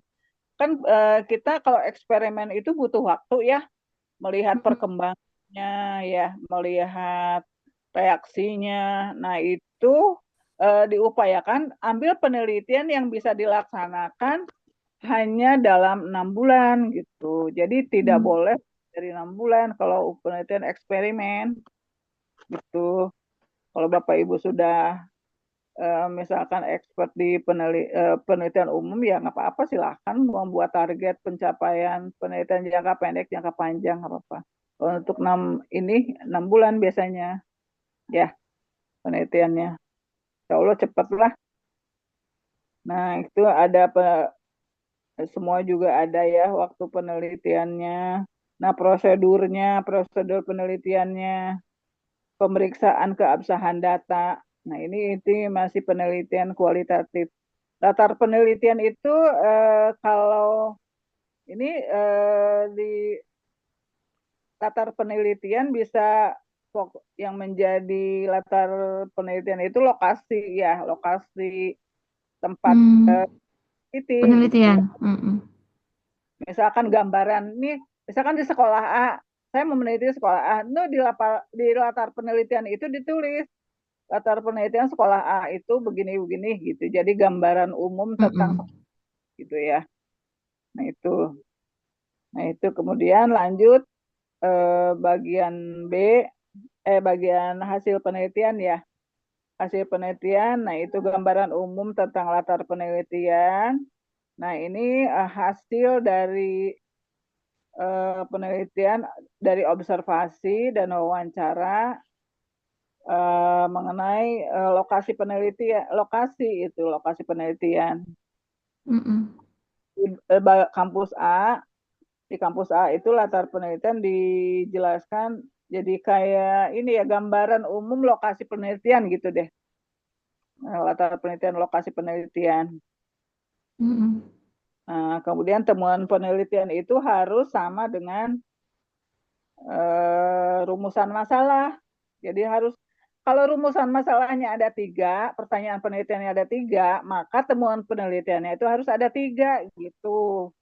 Kan kita kalau eksperimen itu butuh waktu ya, melihat perkembangan ya, melihat reaksinya. Nah, itu diupayakan ambil penelitian yang bisa dilaksanakan hanya dalam 6 bulan gitu. Jadi tidak boleh dari 6 bulan kalau penelitian eksperimen gitu. Kalau Bapak Ibu sudah misalkan expert di penelitian umum ya nggak apa-apa, silahkan membuat target pencapaian penelitian jangka pendek, jangka panjang nggak apa-apa. Kalau untuk 6 bulan biasanya ya penelitiannya. Insya Allah cepat lah. Nah itu ada semua juga ada ya waktu penelitiannya. Nah prosedur penelitiannya, pemeriksaan keabsahan data. Nah ini itu masih penelitian kualitatif. Latar penelitian itu kalau ini di latar penelitian bisa yang menjadi latar penelitian itu lokasi ya, lokasi tempat titik gitu. Penelitian. Misalkan gambaran ini, misalkan di sekolah A, saya mau meneliti sekolah A, itu di latar penelitian itu ditulis latar penelitian sekolah A itu begini-begini gitu. Jadi gambaran umum tentang gitu ya. Nah itu kemudian lanjut bagian B, bagian hasil penelitian ya. Hasil penelitian, nah itu gambaran umum tentang latar penelitian. Nah ini hasil dari penelitian dari observasi dan wawancara mengenai lokasi penelitian, lokasi penelitian. Di kampus A, di kampus A itu latar penelitian dijelaskan jadi kayak ini ya, gambaran umum lokasi penelitian gitu deh. Latar penelitian, lokasi penelitian. Nah, kemudian temuan penelitian itu harus sama dengan rumusan masalah. Jadi harus, kalau rumusan masalahnya ada 3, pertanyaan penelitiannya ada 3, maka temuan penelitiannya itu harus ada 3 gitu.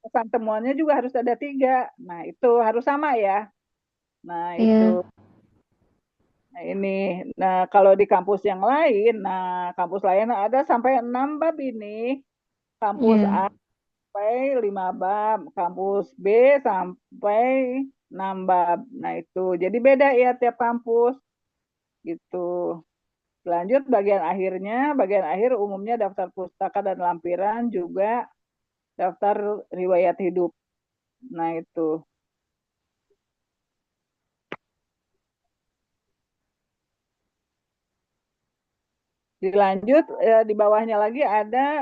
Pesan temuannya juga harus ada 3. Nah itu harus sama ya. Nah itu. Nah ini. Nah kalau di kampus yang lain, kampus lain ada sampai 6 bab ini. Kampus A sampai 5 bab, kampus B sampai 6 bab. Nah itu, jadi beda ya tiap kampus gitu. Lanjut bagian akhirnya, bagian akhir umumnya daftar pustaka dan lampiran, juga daftar riwayat hidup. Nah itu. Dilanjut di bawahnya lagi ada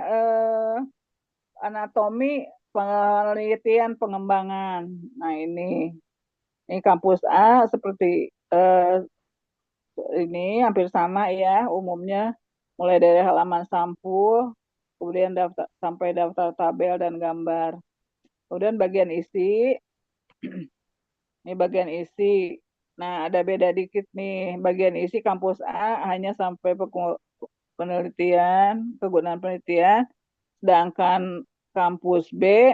anatomi penelitian pengembangan. Nah ini kampus A seperti ini hampir sama ya umumnya, mulai dari halaman sampul, kemudian sampai daftar tabel dan gambar. Kemudian bagian isi, ini bagian isi. Nah ada beda dikit nih, bagian isi kampus A hanya sampai penelitian, kegunaan penelitian, sedangkan kampus B,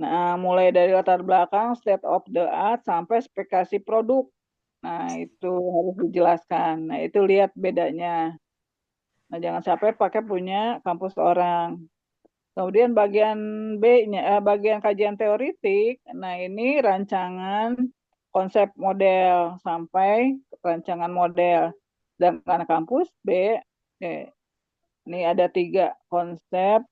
nah mulai dari latar belakang, state of the art, sampai spesifikasi produk. Nah, itu harus dijelaskan. Nah, itu lihat bedanya. Nah, jangan sampai pakai punya kampus orang. Kemudian bagian B-nya, bagian kajian teoritik. Nah, ini rancangan konsep model sampai rancangan model. Sedangkan kampus B, ini ada 3 konsep,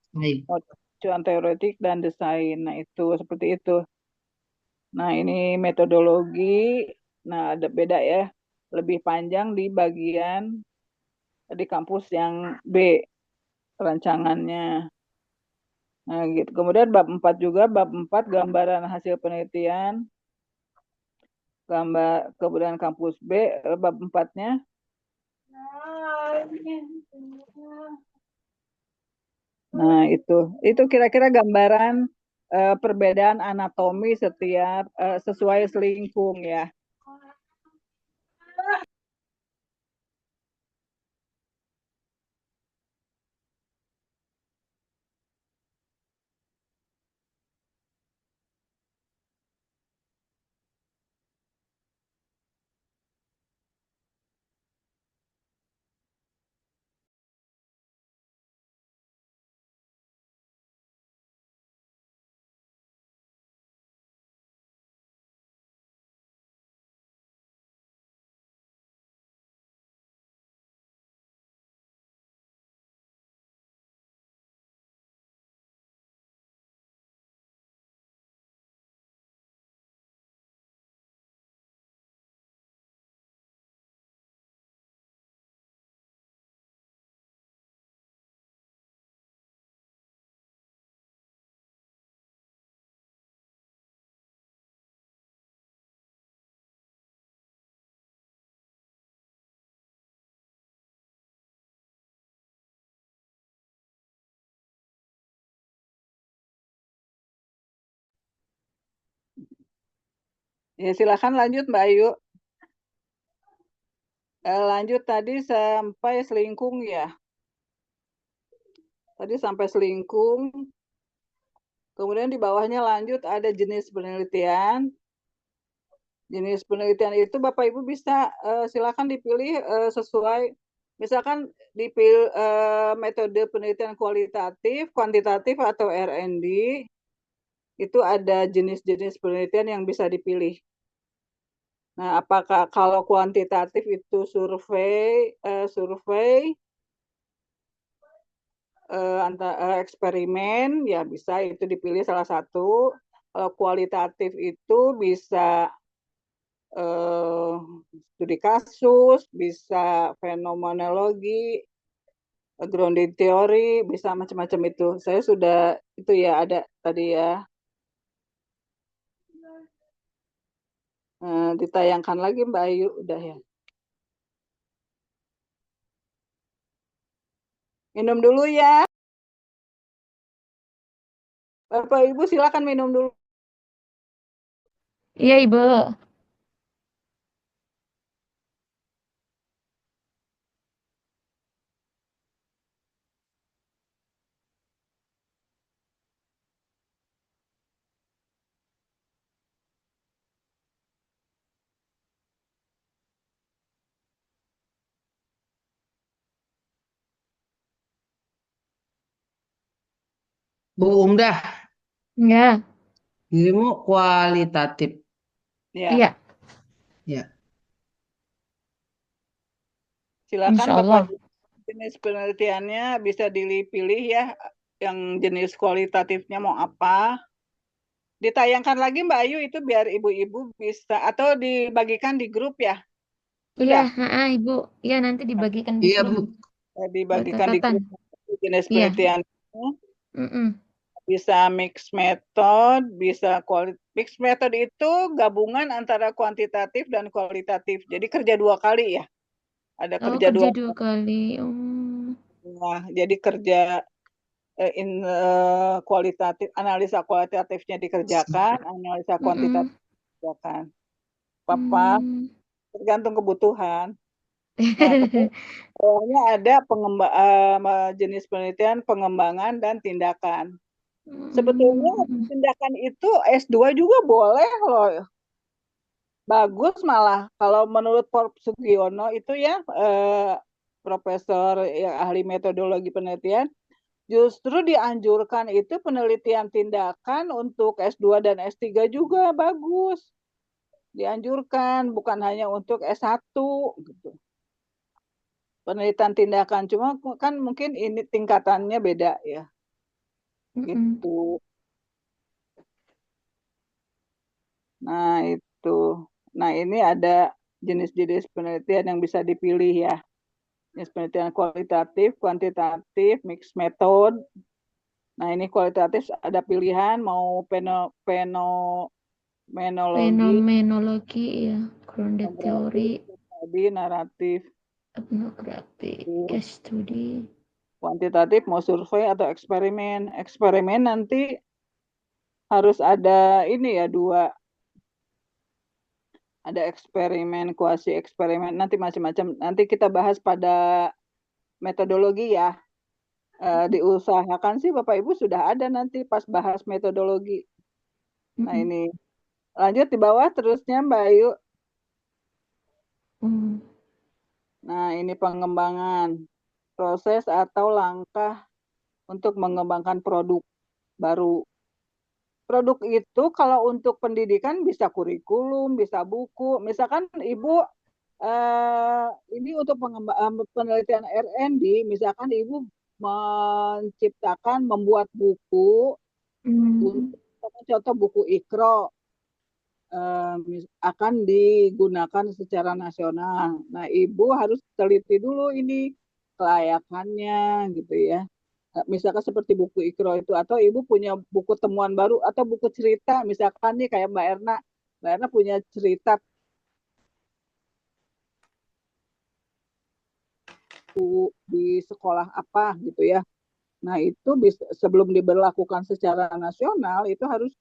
tujuan teoretik dan desain. Nah, itu seperti itu. Nah, ini metodologi. Nah, ada beda ya. Lebih panjang di bagian di kampus yang B rancangannya. Nah, gitu. Kemudian bab 4 juga, bab 4 gambaran hasil penelitian. Kemudian kampus B bab 4-nya. Nah, itu kira-kira gambaran perbedaan anatomi setiap sesuai selingkung ya. Ya, silakan lanjut Mbak Ayu. Lanjut tadi sampai selingkung ya. Tadi sampai selingkung. Kemudian di bawahnya lanjut ada jenis penelitian. Jenis penelitian itu Bapak Ibu bisa silakan dipilih sesuai, misalkan dipilih metode penelitian kualitatif, kuantitatif atau R&D. Itu ada jenis-jenis penelitian yang bisa dipilih. Nah, apakah kalau kuantitatif itu survei, eksperimen, ya bisa itu dipilih salah satu. Kalau kualitatif itu bisa studi kasus, bisa fenomenologi, grounding theory, bisa macam-macam itu. Saya sudah itu ya ada tadi ya. Ditayangkan lagi Mbak Ayu, udah ya. Minum dulu ya. Bapak Ibu silakan minum dulu. Iya, Ibu. Bu Umdah, Ya, dirimu kualitatif. Ya, iya. Ya. silakan Insya Bapak Allah. Ibu. Jenis penelitiannya bisa dipilih ya, yang jenis kualitatifnya mau apa. Ditayangkan lagi Mbak Ayu itu biar ibu-ibu bisa, atau dibagikan di grup ya. Iya, Sudah. Ibu. Iya, nanti dibagikan di Iya, grup Bu. buat Dibagikan di catatan. grup jenis Iya. penelitian. Mm-mm. Bisa mix method, bisa mix method itu gabungan antara kuantitatif dan kualitatif. Jadi kerja dua kali ya. Ada Oh, kerja kerja dua 2 kali. Oh. kali. Nah, jadi kerja kualitatif, analisa kualitatifnya dikerjakan, analisa Mm-mm. kuantitatif dikerjakan. Papa Hmm. tergantung kebutuhan. Nah, kemudian ada jenis penelitian pengembangan dan tindakan. Sebetulnya Mm-mm. tindakan itu S2 juga boleh loh. Bagus malah kalau menurut Prof. Sugiono itu ya profesor yang ahli metodologi penelitian, justru dianjurkan itu penelitian tindakan untuk S2 dan S3 juga bagus. Dianjurkan bukan hanya untuk S1 gitu. Penelitian tindakan cuma kan mungkin ini tingkatannya beda ya. Mm-mm. Gitu. Nah, itu. Nah, ini ada jenis-jenis penelitian yang bisa dipilih ya. Jenis penelitian kualitatif, kuantitatif, mixed method. Nah, ini kualitatif ada pilihan mau fenomenologi, Fenomenologi ya, grounded etnografi, theory, tadi naratif. etnografi, case study. Kuantitatif mau survei atau eksperimen. Eksperimen nanti harus ada ini ya dua. Ada eksperimen, kuasi eksperimen, nanti macam-macam. Nanti kita bahas pada metodologi ya. Diusahakan sih Bapak Ibu sudah ada nanti pas bahas metodologi. Nah Mm-mm. ini lanjut di bawah terusnya Mbak Ayu. Mm. Nah ini pengembangan proses atau langkah untuk mengembangkan produk baru. Produk itu kalau untuk pendidikan bisa kurikulum, bisa buku. Misalkan Ibu ini untuk penelitian R&D, misalkan Ibu menciptakan, membuat buku, Mm. contoh buku Ikro, akan digunakan secara nasional. Nah, Ibu harus teliti dulu ini kelayakannya gitu ya. Misalkan seperti buku Ikro itu, atau Ibu punya buku temuan baru atau buku cerita, misalkan nih kayak Mbak Erna. Mbak Erna punya cerita di sekolah apa gitu ya. Nah, itu sebelum diberlakukan secara nasional itu harus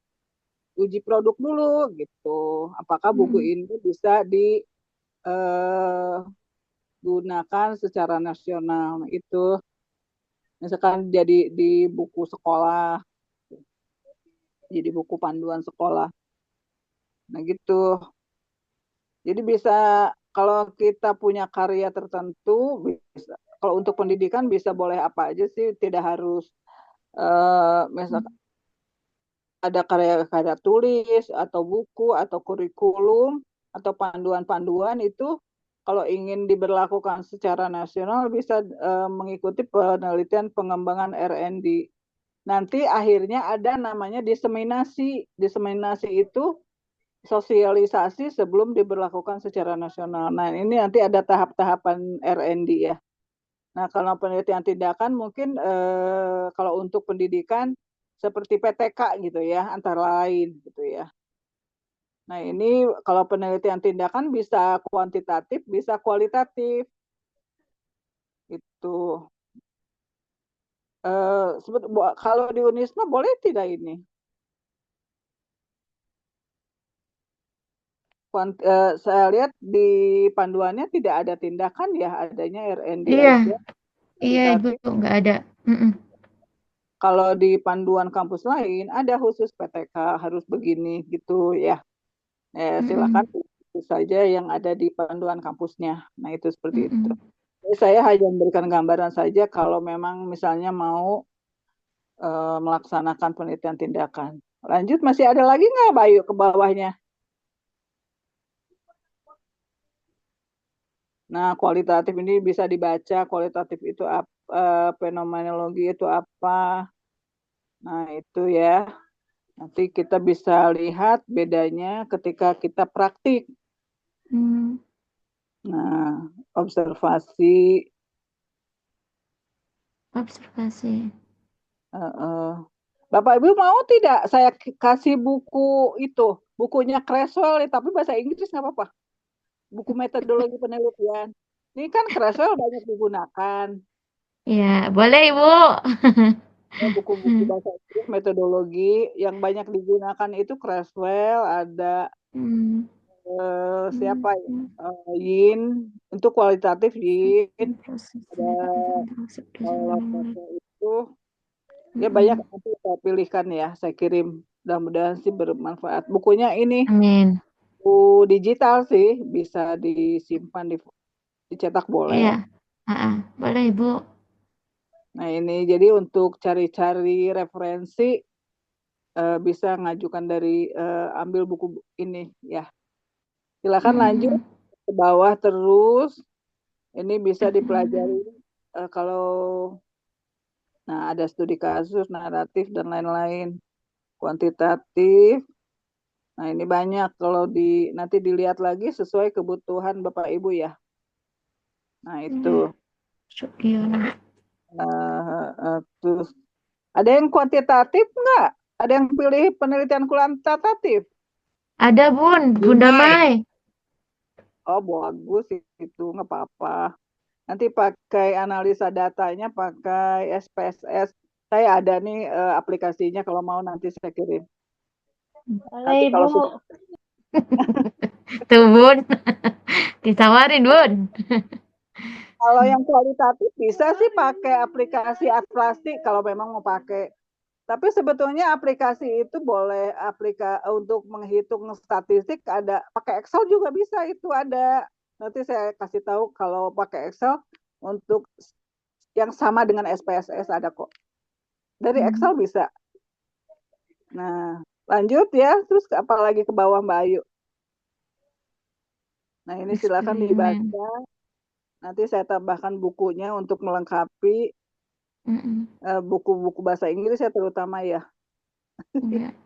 uji produk dulu gitu. Apakah buku ini bisa digunakan secara nasional. Nah, itu misalkan jadi di buku sekolah, jadi buku panduan sekolah. Nah, gitu. Jadi bisa kalau kita punya karya tertentu, bisa, kalau untuk pendidikan bisa boleh apa aja sih, tidak harus misalkan ada karya-karya tulis atau buku atau kurikulum atau panduan-panduan itu kalau ingin diberlakukan secara nasional bisa mengikuti penelitian pengembangan R&D. Nanti akhirnya ada namanya diseminasi. Diseminasi itu sosialisasi sebelum diberlakukan secara nasional. Nah, ini nanti ada tahap-tahapan R&D ya. Nah, kalau penelitian tindakan mungkin kalau untuk pendidikan seperti PTK gitu ya, antara lain gitu ya. Nah, ini kalau penelitian tindakan bisa kuantitatif, bisa kualitatif. Itu. Kalau di Unisma boleh tidak ini? Saya lihat di panduannya tidak ada tindakan ya, adanya R&D Iya, aja. iya Ibu, Kualitatif. nggak ada. Mm-mm. Kalau di panduan kampus lain ada khusus PTK harus begini gitu ya. Silakan itu saja yang ada di panduan kampusnya. Nah, itu seperti itu. Jadi saya hanya memberikan gambaran saja kalau memang misalnya mau melaksanakan penelitian tindakan. Lanjut, masih ada lagi nggak Bayu ke bawahnya? Nah, kualitatif ini bisa dibaca, kualitatif itu apa, fenomenologi itu apa. Nah, itu ya. Nanti kita bisa lihat bedanya ketika kita praktik. Nah, observasi. Observasi. Bapak Ibu mau tidak saya kasih buku itu, bukunya Creswell, tapi bahasa Inggris nggak apa-apa. Buku metodologi penelitian. Ini kan Creswell banyak digunakan. Ya, boleh Ibu. Buku-buku bahasa Inggris metodologi yang banyak digunakan itu Creswell, ada siapa ya? Yin, untuk kualitatif Yin, ada kalau itu ya banyak nanti saya pilihkan ya, saya kirim. Mudah-mudahan sih bermanfaat. Bukunya ini Amin. buku digital sih, bisa disimpan, dicetak boleh. Iya, boleh Ibu. Nah, ini jadi untuk cari-cari referensi bisa ngajukan dari ambil buku ini ya. Silakan lanjut ke bawah terus. Ini bisa dipelajari kalau ada studi kasus, naratif dan lain-lain. Kuantitatif. Nah, ini banyak kalau nanti dilihat lagi sesuai kebutuhan Bapak Ibu ya. Nah, itu. Terus ada yang kuantitatif nggak? Ada yang pilih penelitian kuantitatif? Ada Bunda Mai. Oh, bagus itu, nggak apa-apa. Nanti pakai analisa datanya, pakai SPSS. Saya ada nih aplikasinya, kalau mau nanti saya kirim. Boleh Ibu. Tuh Bun, ditawarin Bun. Kalau yang kualitatif bisa sih pakai aplikasi Atlastik kalau memang mau pakai. Tapi sebetulnya aplikasi itu boleh untuk menghitung statistik, ada pakai Excel juga bisa, itu ada. Nanti saya kasih tahu kalau pakai Excel untuk yang sama dengan SPSS ada kok. Dari Excel bisa. Nah, lanjut ya. Terus apalagi ke bawah Mbak Ayu. Nah, ini silakan dibaca. Nanti saya tambahkan bukunya untuk melengkapi buku-buku bahasa Inggris ya terutama ya. Iya.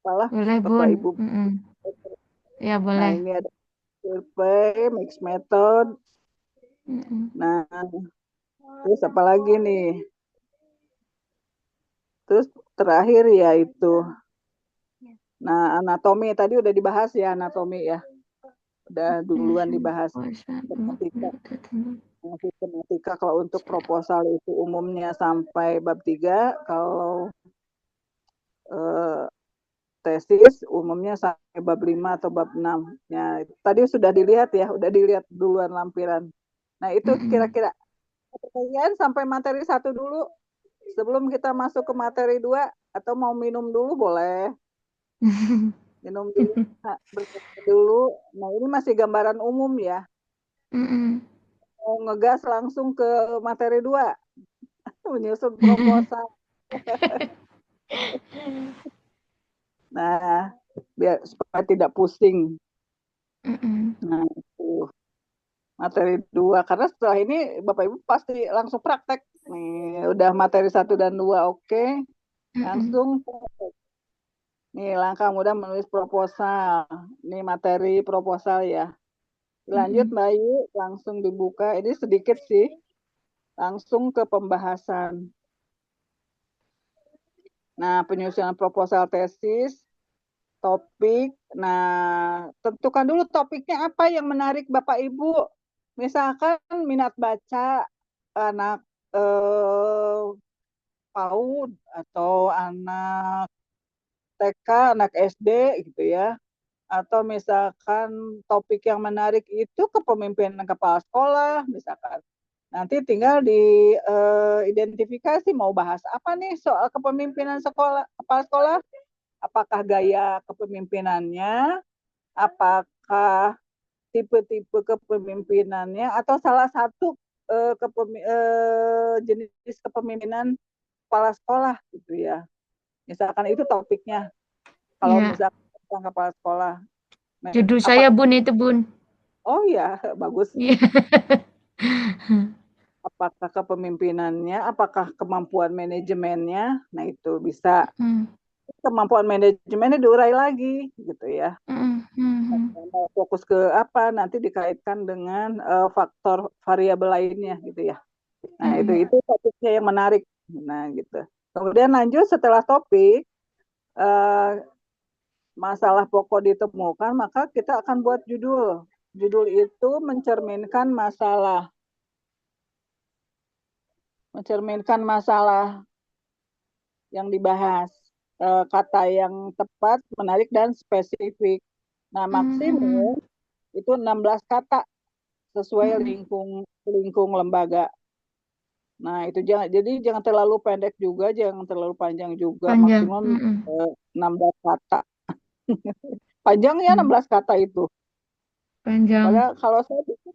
Salah, Boleh Bapak Bun. Ibu. Ya Nah, boleh. ini ada survei, mixed method. Nah, terus apa lagi nih? Terus terakhir ya itu. Nah, anatomi tadi udah dibahas ya, anatomi ya. Udah duluan dibahas. Sistematika kalau untuk proposal itu umumnya sampai bab 3, kalau tesis umumnya sampai bab 5 atau bab 6. Ya, tadi sudah dilihat ya, udah dilihat duluan lampiran. Nah, itu kira-kira pertanyaan sampai materi 1 dulu sebelum kita masuk ke materi 2, atau mau minum dulu boleh. Minum dulu, berkata dulu. Nah, ini masih gambaran umum ya. Mau ngegas langsung ke materi 2, menyusun proposal. Nah, biar supaya tidak pusing. Nah, itu materi 2. Karena setelah ini Bapak Ibu pasti langsung praktek. Nih, udah materi 1 dan 2 oke. Langsung praktek. Nih, langkah mudah menulis proposal. Ini materi proposal ya. Lanjut Mbak Ayu, langsung dibuka. Ini sedikit sih. Langsung ke pembahasan. Nah, penyusunan proposal tesis, topik. Nah, tentukan dulu topiknya apa yang menarik Bapak Ibu. Misalkan minat baca anak PAUD atau anak TK, anak SD gitu ya. Atau misalkan topik yang menarik itu kepemimpinan kepala sekolah misalkan. Nanti tinggal diidentifikasi mau bahas apa nih soal kepemimpinan kepala sekolah. Apakah gaya kepemimpinannya, apakah tipe-tipe kepemimpinannya, atau salah satu jenis kepemimpinan kepala sekolah gitu ya. Misalkan itu topiknya. Kalau misalkan tentang kepala sekolah. Nah, Judul saya Bun itu Bun. Oh ya, bagus. Iya. Apakah kepemimpinannya, apakah kemampuan manajemennya, nah itu bisa. Kemampuan manajemennya diurai lagi gitu ya. Mau fokus ke apa nanti dikaitkan dengan faktor variabel lainnya gitu ya. Nah, itu topiknya yang menarik. Nah, gitu. Kemudian lanjut setelah topik masalah pokok ditemukan, maka kita akan buat judul. Judul itu mencerminkan masalah. Mencerminkan masalah yang dibahas. Kata yang tepat, menarik, dan spesifik. Nah, maksimum itu 16 kata sesuai lingkung lembaga. Nah, itu jangan terlalu pendek juga, jangan terlalu panjang juga. Maksimum 16 kata. Panjang ya 16 kata itu. Panjang. Padahal kalau saya pikir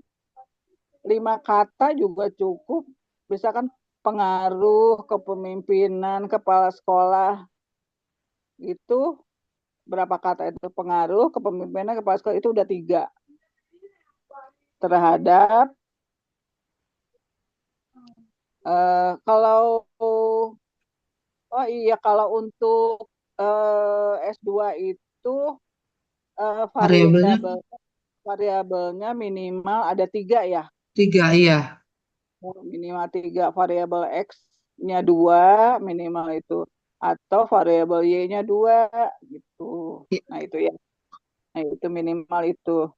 5 kata juga cukup. Misalkan pengaruh kepemimpinan kepala sekolah itu berapa kata itu? Pengaruh kepemimpinan kepala sekolah itu udah 3 terhadap kalau kalau untuk S2 itu variabelnya minimal ada 3 ya. 3 iya. Minimal 3, variabel X-nya 2 minimal itu, atau variabel Y-nya 2 gitu. Nah itu ya. Nah itu minimal itu.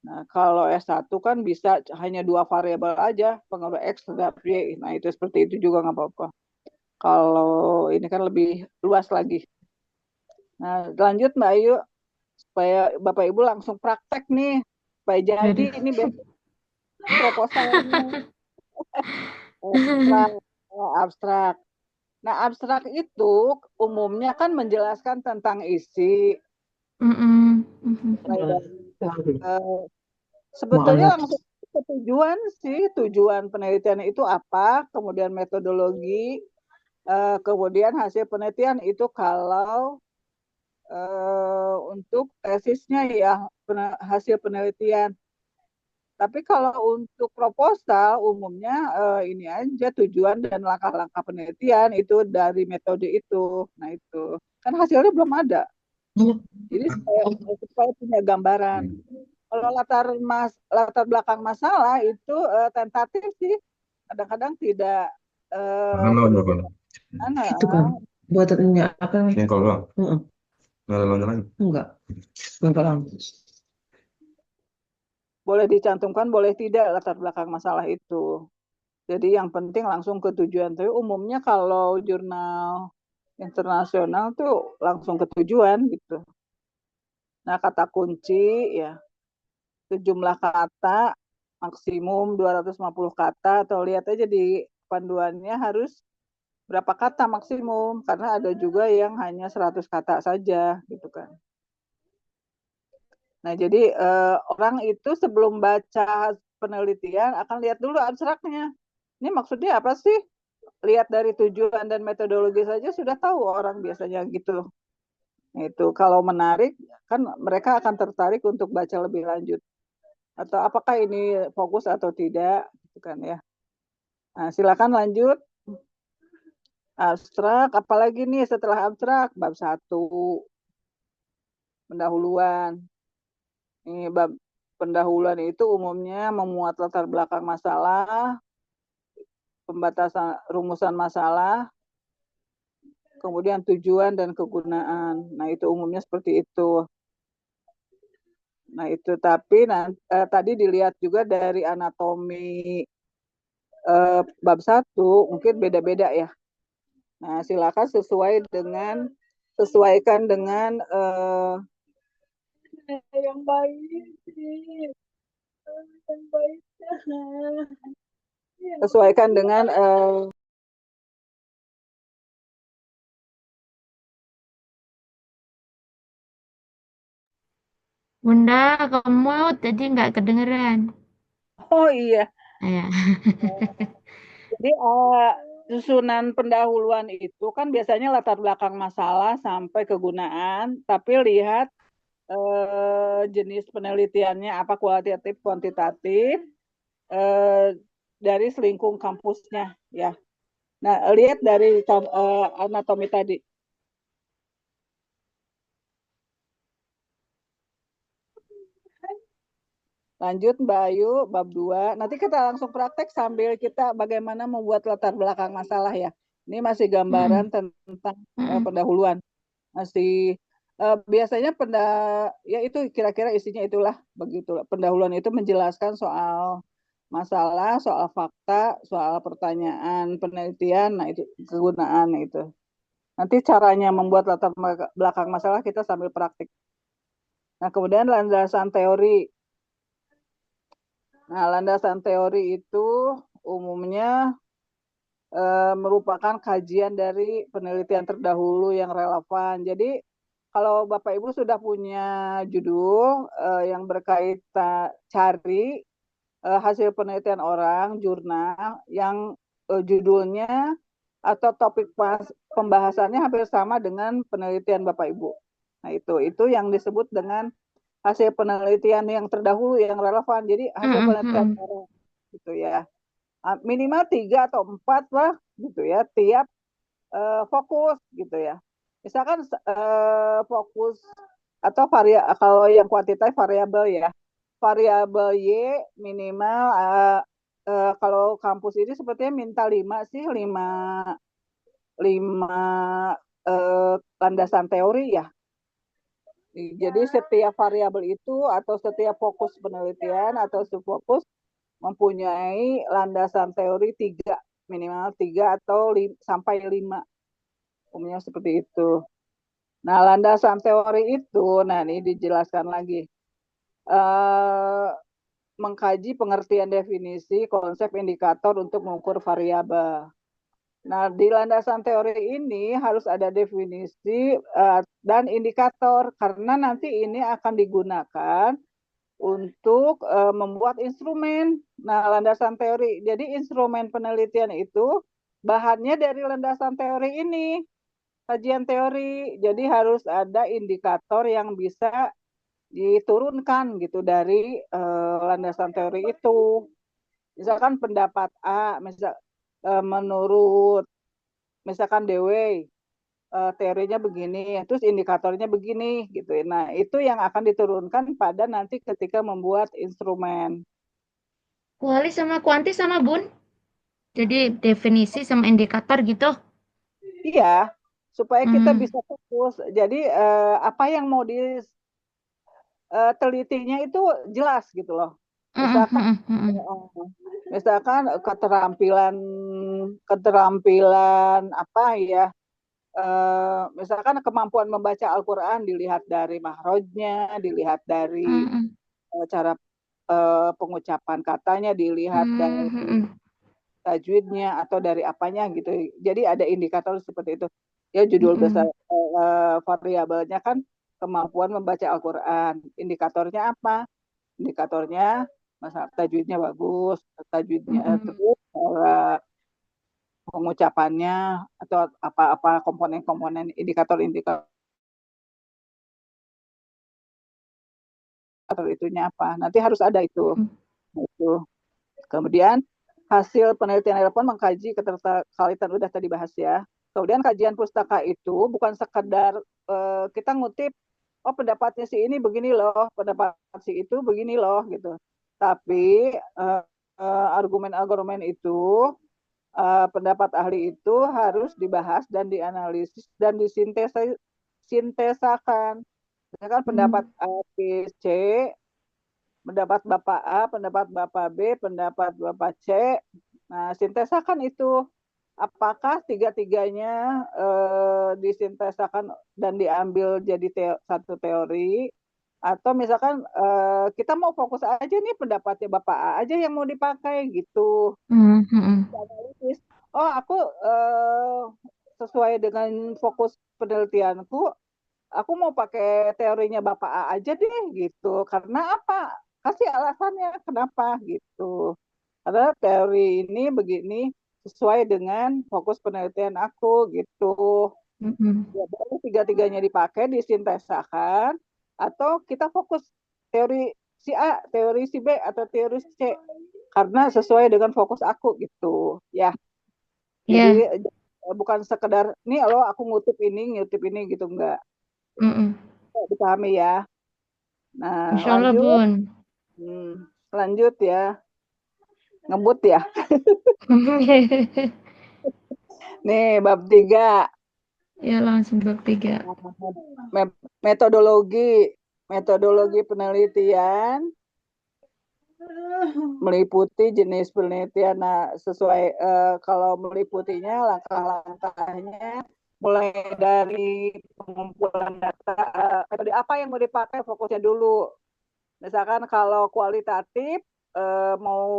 Nah kalau S1 kan bisa hanya 2 variabel aja, pengaruh X terhadap Y. Nah itu seperti itu juga nggak apa-apa. Kalau ini kan lebih luas lagi. Nah lanjut Mbak Ayu, supaya Bapak Ibu langsung praktek nih, supaya jadi ini besok proposalnya. Abstrak. Nah, abstrak itu umumnya kan menjelaskan tentang isi. Sebetulnya langsung tujuan sih, tujuan penelitian itu apa, kemudian metodologi, kemudian hasil penelitian itu kalau untuk tesisnya ya, hasil penelitian. Tapi kalau untuk proposal umumnya ini aja tujuan dan langkah-langkah penelitian itu dari metode itu. Nah itu kan hasilnya belum ada. Jadi supaya punya gambaran. Kalau latar belakang masalah itu tentatif sih. Kadang-kadang tidak. Itu kan buatannya apa? Ini kalau nggak ada lagi. Enggak. Enggak. Boleh dicantumkan, boleh tidak latar belakang masalah itu. Jadi yang penting langsung ke tujuan. Tapi umumnya kalau jurnal internasional tuh langsung ke tujuan gitu. Nah, kata kunci ya, jumlah kata maksimum 250 kata, atau lihat aja di panduannya harus berapa kata maksimum, karena ada juga yang hanya 100 kata saja gitu kan. Nah, jadi orang itu sebelum baca penelitian akan lihat dulu abstraknya. Ini maksudnya apa sih? Lihat dari tujuan dan metodologi saja sudah tahu orang biasanya gitu. Itu kalau menarik kan mereka akan tertarik untuk baca lebih lanjut. Atau apakah ini fokus atau tidak gitu kan ya. Nah, silakan lanjut. Abstrak, apalagi nih setelah abstrak? Bab 1, pendahuluan. Ini bab pendahuluan itu umumnya memuat latar belakang masalah, pembatasan rumusan masalah, kemudian tujuan dan kegunaan. Nah, itu umumnya seperti itu. Nah, itu tapi tadi dilihat juga dari anatomi bab 1 mungkin beda-beda ya. Nah, silakan sesuaikan dengan yang baik. Yang baik. Sesuaikan dengan Bunda, kamu tadi nggak kedengeran. oh iya. Ya. Jadi susunan pendahuluan itu kan biasanya latar belakang masalah sampai kegunaan, tapi lihat jenis penelitiannya apa, kualitatif, kuantitatif, dari selingkung kampusnya ya. Nah, lihat dari anatomi tadi. Lanjut Mbak Ayu, bab 2. Nanti kita langsung praktek sambil kita bagaimana membuat latar belakang masalah ya. Ini masih gambaran tentang pendahuluan. Masih biasanya ya itu kira-kira isinya itulah begitu. Pendahuluan itu menjelaskan soal masalah, soal fakta, soal pertanyaan, penelitian, nah itu kegunaan itu. Nanti caranya membuat latar belakang masalah kita sambil praktik. Nah, kemudian landasan teori. Nah, landasan teori itu umumnya merupakan kajian dari penelitian terdahulu yang relevan. Jadi, kalau Bapak Ibu sudah punya judul yang berkaitan cari hasil penelitian orang, jurnal yang judulnya atau topik pembahasannya hampir sama dengan penelitian Bapak Ibu. Nah, itu yang disebut dengan hasil penelitian yang terdahulu yang relevan. Jadi hasil penelitian orang gitu ya. Minimal 3 atau 4 lah gitu ya, tiap fokus gitu ya. Misalkan fokus atau kalau yang kuantitatif variabel ya. Variabel Y minimal kalau kampus ini sepertinya minta 5 sih, 5 landasan teori ya. Jadi setiap variabel itu atau setiap fokus penelitian atau subfokus mempunyai landasan teori 3, minimal 3 atau sampai 5. Umumnya seperti itu. Nah, landasan teori itu, nah ini dijelaskan lagi. Mengkaji pengertian definisi, konsep, indikator untuk mengukur variabel. Nah, di landasan teori ini harus ada definisi dan indikator, karena nanti ini akan digunakan untuk membuat instrumen. Nah, landasan teori. Jadi instrumen penelitian itu bahannya dari landasan teori ini, kajian teori. Jadi harus ada indikator yang bisa diturunkan gitu dari landasan teori itu. Misalkan pendapat A, menurut misalkan Dewey teorinya begini, terus indikatornya begini gitu. Nah, itu yang akan diturunkan pada nanti ketika membuat instrumen. Kuali sama kuanti sama Bun. Jadi definisi sama indikator gitu. Iya, supaya kita bisa fokus. Jadi apa yang mau ditelitinya itu jelas gitu loh. Misalkan keterampilan apa ya, misalkan kemampuan membaca Al-Quran dilihat dari mahrojnya, dilihat dari Mm-mm. cara pengucapan katanya, dilihat dari Mm-mm. tajwidnya atau dari apanya gitu. Jadi ada indikator seperti itu. Ya judul besar variabelnya kan kemampuan membaca Al-Quran. Indikatornya apa? Indikatornya masa tajwidnya bagus, tajwidnya Mm-mm. terus pengucapannya atau apa-apa komponen-komponen indikator-indikator itunya apa. Nanti harus ada itu. Itu. Kemudian hasil penelitian telepon mengkaji keterkaitan udah tadi bahas ya. Kemudian kajian pustaka itu bukan sekedar kita ngutip, oh pendapatnya si ini begini loh, pendapat si itu begini loh gitu. Tapi argumen-argumen itu, pendapat ahli itu harus dibahas dan dianalisis dan disintesakan. Misalkan pendapat A, B, C, pendapat Bapak A, pendapat Bapak B, pendapat Bapak C. Nah, sintesakan itu. Apakah tiga-tiganya disintesakan dan diambil jadi satu teori, atau misalkan kita mau fokus aja nih pendapatnya Bapak A aja yang mau dipakai gitu. Mm-mm. Analisis. Oh, aku sesuai dengan fokus penelitianku, aku mau pakai teorinya Bapak A aja deh gitu. Karena apa? Kasih alasannya kenapa gitu. Karena teori ini begini sesuai dengan fokus penelitian aku gitu. Mm-mm. Ya, baru tiga-tiganya dipakai, disintesakan, atau kita fokus teori si A, teori si B, atau teori si C. Karena sesuai dengan fokus aku gitu. Ya, Ya. jadi bukan sekedar, nih lo aku ngutip ini gitu, enggak. Mm-mm. Dipahami ya. Nah, Insya Allah, lanjut. Bun. Lanjut ya. Ngebut ya. Nih, bab 3. Ya, langsung bab 3. Metodologi. Metodologi penelitian meliputi jenis penelitian. Nah, sesuai kalau meliputinya langkah-langkahnya mulai dari pengumpulan data, metode apa yang mau dipakai fokusnya dulu. Misalkan kalau kualitatif mau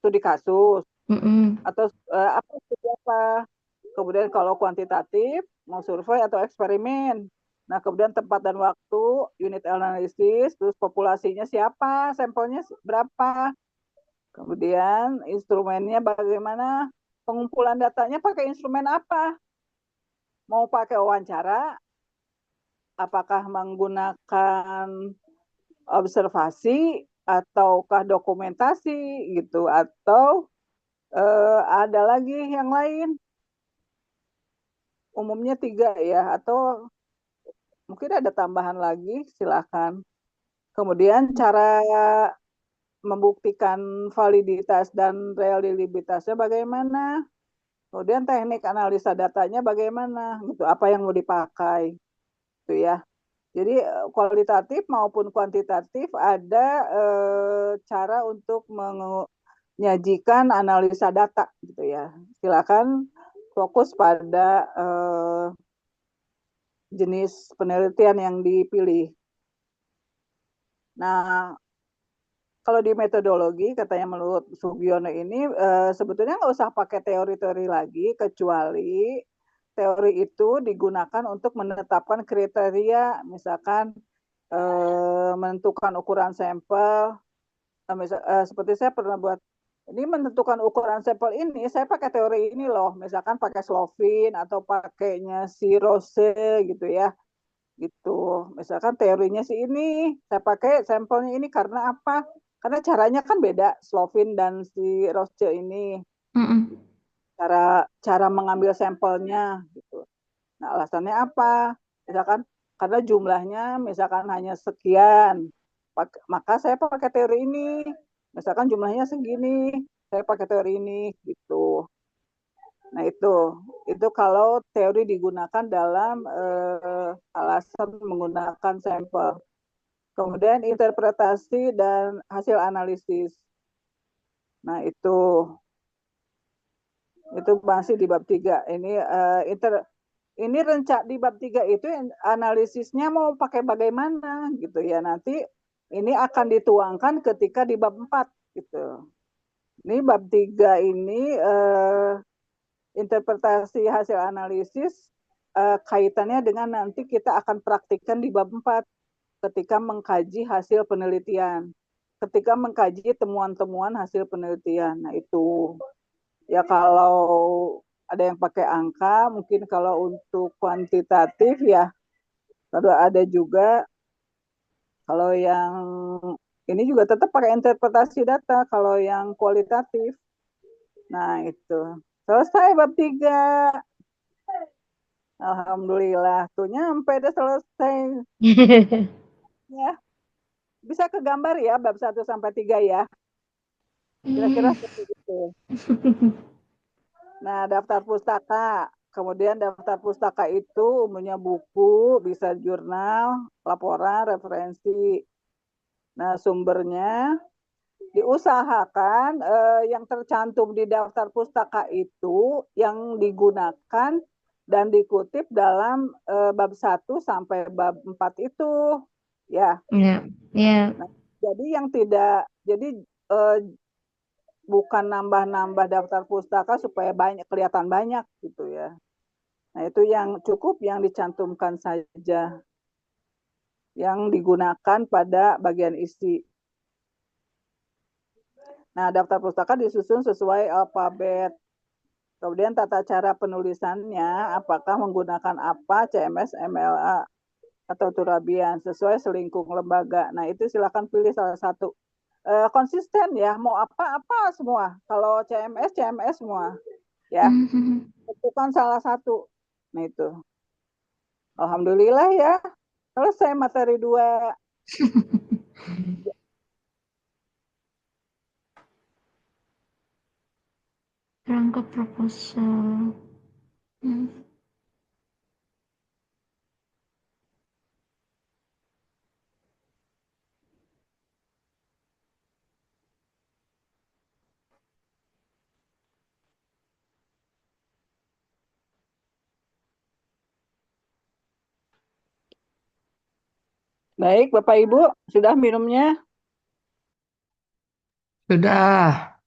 studi kasus Mm-mm. atau apa studi apa. Kemudian kalau kuantitatif mau survei atau eksperimen. Nah, kemudian tempat dan waktu, unit analisis, terus populasinya siapa, sampelnya berapa. Kemudian instrumennya bagaimana, pengumpulan datanya pakai instrumen apa. Mau pakai wawancara, apakah menggunakan observasi ataukah dokumentasi gitu, atau ada lagi yang lain, umumnya 3 ya, atau mungkin ada tambahan lagi, silakan. Kemudian cara membuktikan validitas dan reliabilitasnya bagaimana, kemudian teknik analisa datanya bagaimana gitu, apa yang mau dipakai gitu ya. Jadi kualitatif maupun kuantitatif ada cara untuk menyajikan analisa data gitu ya. Silakan fokus pada jenis penelitian yang dipilih. Nah, kalau di metodologi katanya menurut Sugiono ini sebetulnya nggak usah pakai teori-teori lagi, kecuali teori itu digunakan untuk menetapkan kriteria, misalkan menentukan ukuran sampel. Seperti saya pernah buat, ini menentukan ukuran sampel ini, saya pakai teori ini loh, misalkan pakai Slovin atau pakainya si Rose gitu ya, gitu. Misalkan teorinya si ini, saya pakai sampelnya ini karena apa? Karena caranya kan beda, Slovin dan si Rose ini, Mm-mm. cara mengambil sampelnya gitu. Nah, alasannya apa? Misalkan karena jumlahnya misalkan hanya sekian, maka saya pakai teori ini. Misalkan jumlahnya segini, saya pakai teori ini gitu. Nah, itu kalau teori digunakan dalam alasan menggunakan sampel. Kemudian interpretasi dan hasil analisis. Nah, itu Itu masih di bab 3. Ini di bab 3 itu analisisnya mau pakai bagaimana gitu ya. Nanti ini akan dituangkan ketika di bab 4 gitu. Ini bab 3 ini interpretasi hasil analisis kaitannya dengan nanti kita akan praktikkan di bab 4 ketika mengkaji hasil penelitian. Ketika mengkaji temuan-temuan hasil penelitian. Nah, itu ya kalau ada yang pakai angka, mungkin kalau untuk kuantitatif ya, lalu ada juga kalau yang ini juga tetap pakai interpretasi data kalau yang kualitatif. Nah, itu. Selesai bab 3. Alhamdulillah, tuh nyampe udah selesai. Ya, bisa ke gambar ya bab 1 sampai 3 ya. Kira-kira seperti itu. Nah, daftar pustaka. Kemudian daftar pustaka itu umumnya buku, bisa jurnal, laporan, referensi. Nah, sumbernya diusahakan yang tercantum di daftar pustaka itu yang digunakan dan dikutip dalam bab 1 sampai bab 4 itu. Ya. Ya, ya. Nah, jadi yang tidak, jadi bukan nambah-nambah daftar pustaka supaya kelihatan banyak gitu ya. Nah, itu yang cukup yang dicantumkan saja. Yang digunakan pada bagian isi. Nah, daftar pustaka disusun sesuai alfabet. Kemudian tata cara penulisannya, apakah menggunakan apa, CMS, MLA, atau Turabian, sesuai selingkung lembaga. Nah, itu silakan pilih salah satu. Konsisten ya, mau apa-apa semua. Kalau CMS, CMS semua. Ya, tentukan salah satu. Nah, itu. Alhamdulillah ya, selesai materi 2. Rangka proposal. Baik, Bapak Ibu, sudah minumnya? Sudah.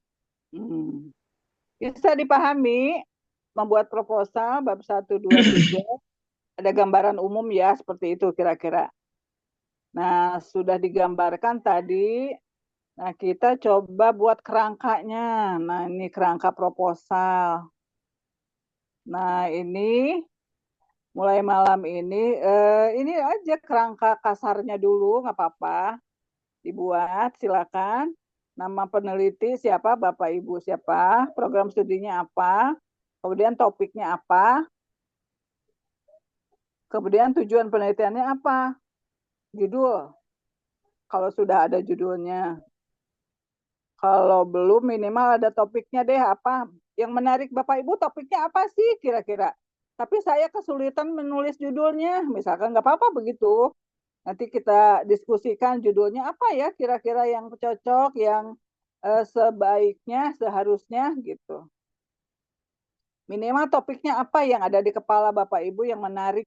Bisa dipahami membuat proposal bab 1, 2, 3. Ada gambaran umum ya, seperti itu kira-kira. Nah, sudah digambarkan tadi. Nah, kita coba buat kerangkanya. Nah, ini kerangka proposal. Nah, ini mulai malam ini aja kerangka kasarnya dulu, nggak apa-apa. Dibuat, silakan. Nama peneliti siapa, Bapak Ibu siapa, program studinya apa, kemudian topiknya apa, kemudian tujuan penelitiannya apa, judul, kalau sudah ada judulnya. Kalau belum minimal ada topiknya deh, apa yang menarik Bapak Ibu, topiknya apa sih kira-kira. Tapi saya kesulitan menulis judulnya, misalkan nggak apa-apa begitu. Nanti kita diskusikan judulnya apa ya kira-kira yang cocok, yang sebaiknya, seharusnya gitu. Minimal topiknya apa yang ada di kepala Bapak Ibu yang menarik.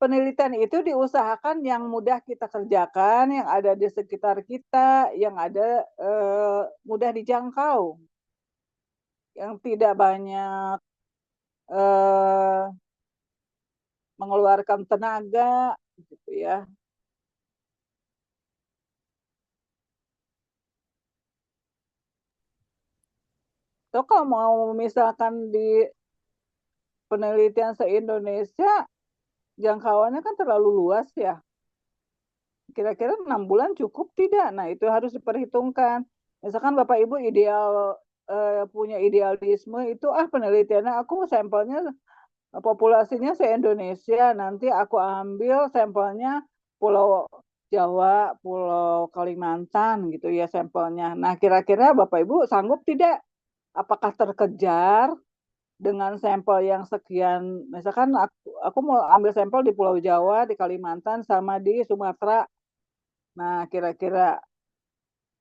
Penelitian itu diusahakan yang mudah kita kerjakan, yang ada di sekitar kita, yang ada mudah dijangkau, yang tidak banyak mengeluarkan tenaga, gitu ya. So, kalau mau misalkan di penelitian se-Indonesia, jangkauannya kan terlalu luas ya. Kira-kira 6 bulan cukup tidak? Nah, itu harus diperhitungkan. Misalkan Bapak Ibu punya idealisme itu, penelitiannya aku sampelnya populasinya se-Indonesia, nanti aku ambil sampelnya Pulau Jawa, Pulau Kalimantan gitu ya sampelnya. Nah, kira-kira Bapak Ibu sanggup tidak? Apakah terkejar dengan sampel yang sekian? Misalkan aku mau ambil sampel di Pulau Jawa, di Kalimantan, sama di Sumatera. Nah, kira-kira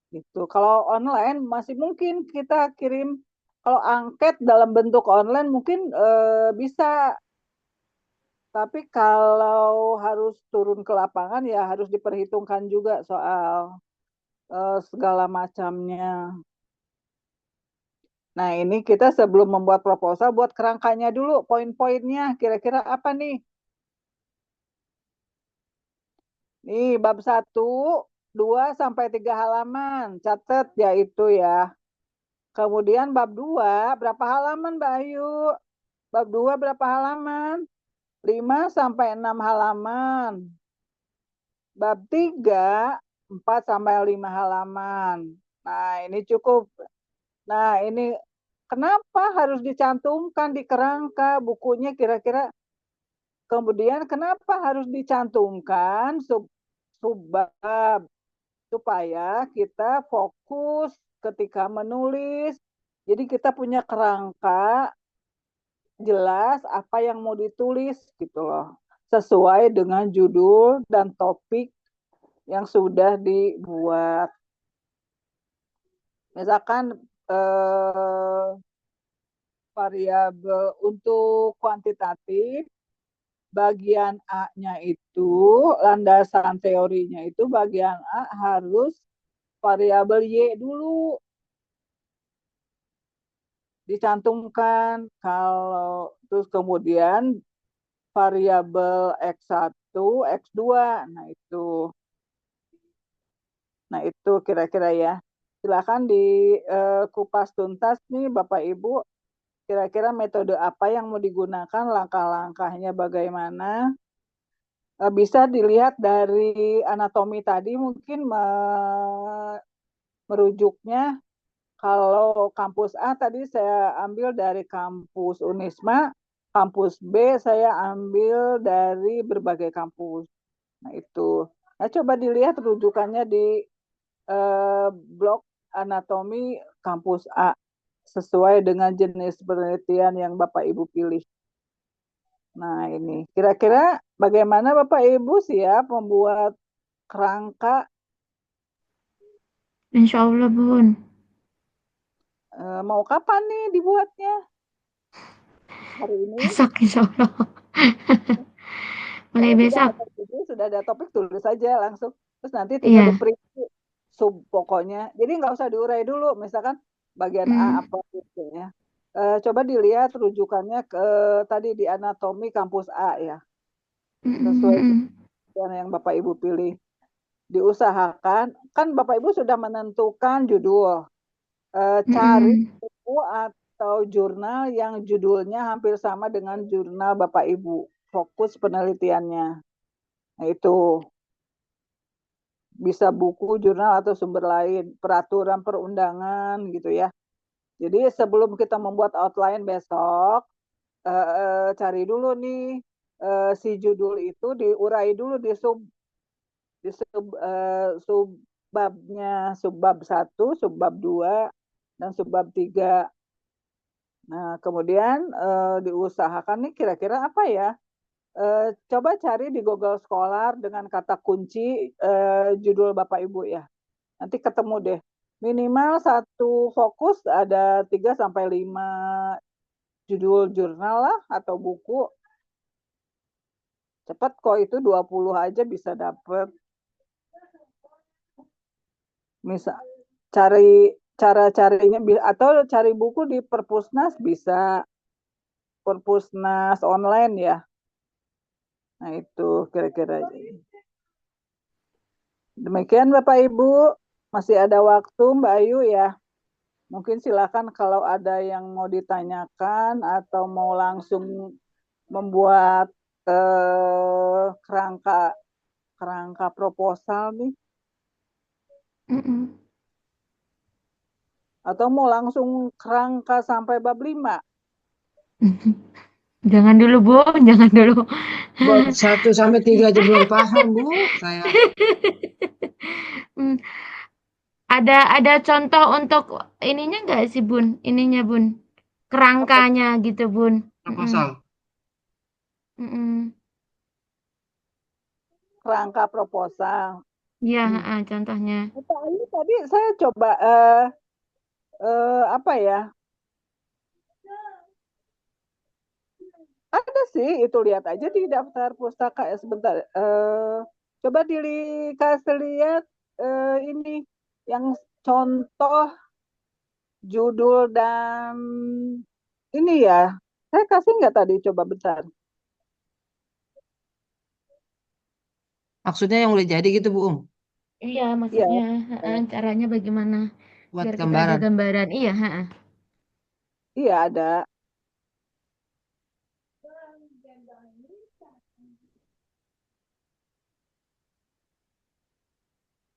gitu. Kalau online masih mungkin kita kirim Kalau angket dalam bentuk online mungkin bisa, tapi kalau harus turun ke lapangan ya harus diperhitungkan juga soal segala macamnya. Nah, ini kita sebelum membuat proposal buat kerangkanya dulu, poin-poinnya kira-kira apa nih? Nih, bab 1, 2 sampai 3 halaman. Catat ya itu ya. Kemudian bab 2 berapa halaman, Mbak Ayu? Bab 2 berapa halaman? 5 sampai 6 halaman. Bab 3 4 sampai 5 halaman. Nah, ini cukup. Nah, ini kenapa harus dicantumkan di kerangka bukunya kira-kira? Kemudian kenapa harus dicantumkan subbab supaya kita fokus ketika menulis. Jadi kita punya kerangka jelas apa yang mau ditulis gitu loh. Sesuai dengan judul dan topik yang sudah dibuat. Misalkan variabel untuk kuantitatif, bagian A-nya itu, landasan teorinya itu bagian A harus variabel Y dulu dicantumkan. Kalau terus kemudian variabel X1, X2, nah itu. Nah itu kira-kira ya. Silakan di kupas tuntas nih Bapak Ibu, kira-kira metode apa yang mau digunakan, langkah-langkahnya bagaimana. Bisa dilihat dari anatomi tadi mungkin merujuknya. Kalau kampus A tadi saya ambil dari kampus Unisma, kampus B saya ambil dari berbagai kampus. Nah itu. Nah coba dilihat rujukannya di blok anatomi kampus A sesuai dengan jenis penelitian yang Bapak Ibu pilih. Nah ini kira-kira bagaimana Bapak Ibu siap membuat kerangka? Insya Allah, Bun. Mau kapan nih dibuatnya? Hari ini? Besok, insya Allah. Mulai Kalau besok. sudah ada topik tulis saja langsung. Terus nanti tinggal Iya. di-preview sub pokoknya. Jadi nggak usah diurai dulu. Misalkan bagian A apa gitu ya. Coba dilihat rujukannya ke tadi di anatomi kampus A ya. Sesuai dengan yang Bapak Ibu pilih. Diusahakan, kan Bapak Ibu sudah menentukan judul. Cari buku atau jurnal yang judulnya hampir sama dengan jurnal Bapak Ibu. Fokus penelitiannya. Nah itu. Bisa buku, jurnal, atau sumber lain. Peraturan perundangan gitu ya. Jadi sebelum kita membuat outline besok, cari dulu nih si judul itu diurai dulu di subbabnya, subbab 1, subbab 2, dan subbab 3. Nah, kemudian diusahakan nih kira-kira apa ya? Coba cari di Google Scholar dengan kata kunci judul Bapak Ibu ya. Nanti ketemu deh. Minimal satu fokus ada 3 sampai 5 judul jurnal lah atau buku. Cepat kok itu 20 aja bisa dapet. Misal cara carinya atau cari buku di Perpusnas bisa. Perpusnas online ya. Nah itu kira-kira. Demikian Bapak Ibu, masih ada waktu Mbak Ayu ya. Mungkin silakan kalau ada yang mau ditanyakan atau mau langsung membuat kerangka proposal nih. Atau mau langsung kerangka sampai bab 5. Jangan dulu, Bun, jangan dulu. Bab 1 sampai 3 aja belum paham, Bu. Saya. Ada contoh untuk ininya nggak sih, Bun? Ininya, Bun. Kerangkanya gitu, Bun. Proposal. Kerangka proposal. Iya, contohnya. Pak Ayu tadi saya coba apa ya? sih, itu lihat aja di daftar pustaka ya sebentar. Coba dikasih lihat ini yang contoh judul dan ini ya. Saya kasih nggak tadi? Coba bentar. Maksudnya yang udah jadi gitu, Bu. Iya, Iya, maksudnya caranya bagaimana Buat biar kita ada gambaran. gambaran. Iya, iya ada.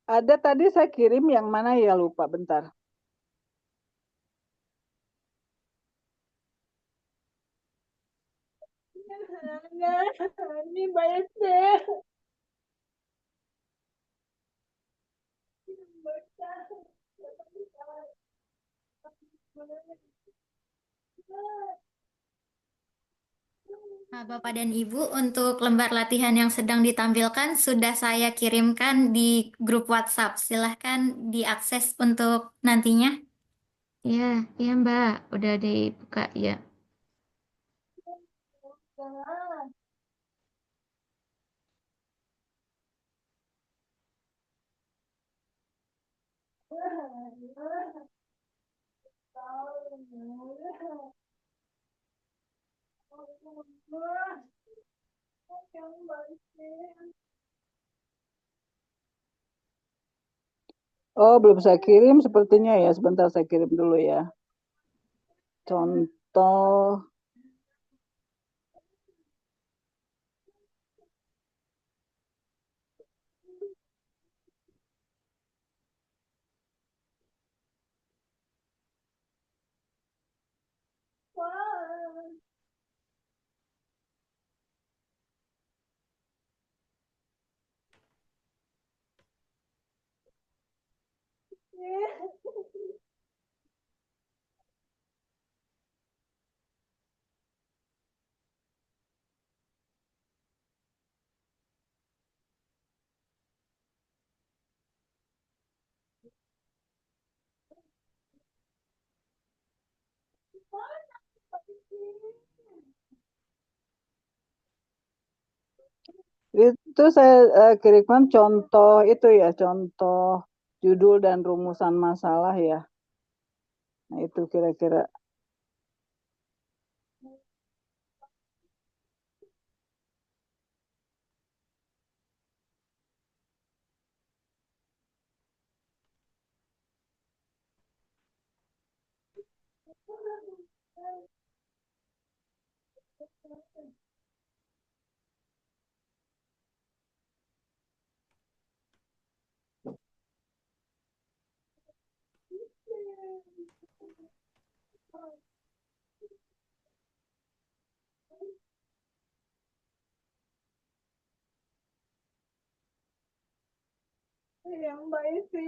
Ada tadi saya kirim yang mana ya lupa bentar. Ini banyak deh. Nah, Bapak dan Ibu, untuk lembar latihan yang sedang ditampilkan sudah saya kirimkan di grup WhatsApp. Silahkan diakses untuk nantinya. iya, iya Mbak, udah dibuka ya. Oh, belum saya kirim sepertinya ya. Sebentar saya kirim dulu ya. Contoh. Itu saya kirimkan contoh itu ya, contoh judul dan rumusan masalah ya. Nah, itu kira-kira. Yang baik sih.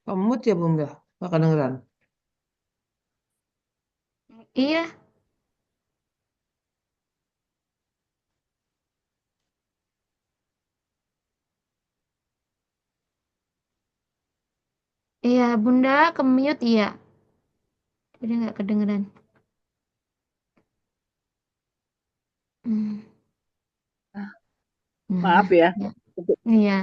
Kemut ya, Bunda? Nggak kedengeran. Iya, iya Bunda ke-mute iya. Jadi nggak kedengeran. Hmm. Maaf Nah, ya. ya. Iya.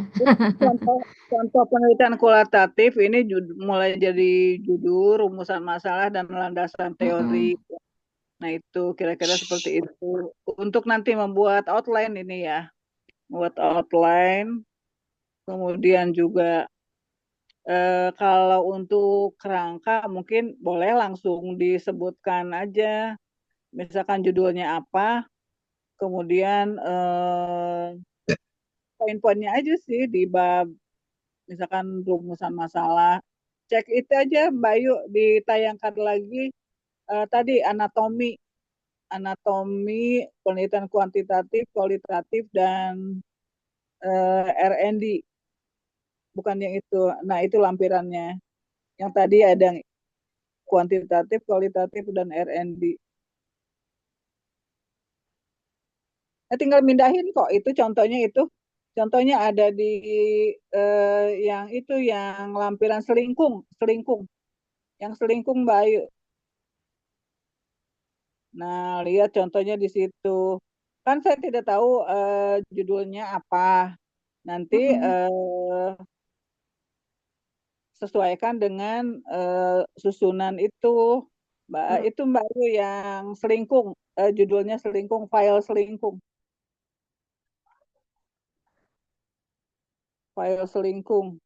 Contoh, contoh penelitian kualitatif ini mulai jadi judul, rumusan masalah, dan landasan teori. Mm-mm. Nah, itu kira-kira seperti itu. Untuk nanti membuat outline ini ya. Buat outline. Kemudian juga kalau untuk kerangka mungkin boleh langsung disebutkan aja, misalkan judulnya apa, kemudian poin-poinnya aja sih di bab, misalkan rumusan masalah. Cek itu aja, Mbak Ayu, ditayangkan lagi tadi anatomi, penelitian kuantitatif, kualitatif, dan R&D. Bukan yang itu. Nah, itu lampirannya. Yang tadi ada kuantitatif, kualitatif, dan R&D. Tinggal mindahin kok. Itu contohnya itu. Contohnya ada di yang itu, yang lampiran selingkung. Yang selingkung, Mbak Ayu. Nah, lihat contohnya di situ. Kan saya tidak tahu judulnya apa. Nanti sesuaikan dengan susunan itu. Itu Mbak Ayu yang selingkung. Judulnya selingkung, file selingkung. File selingkung.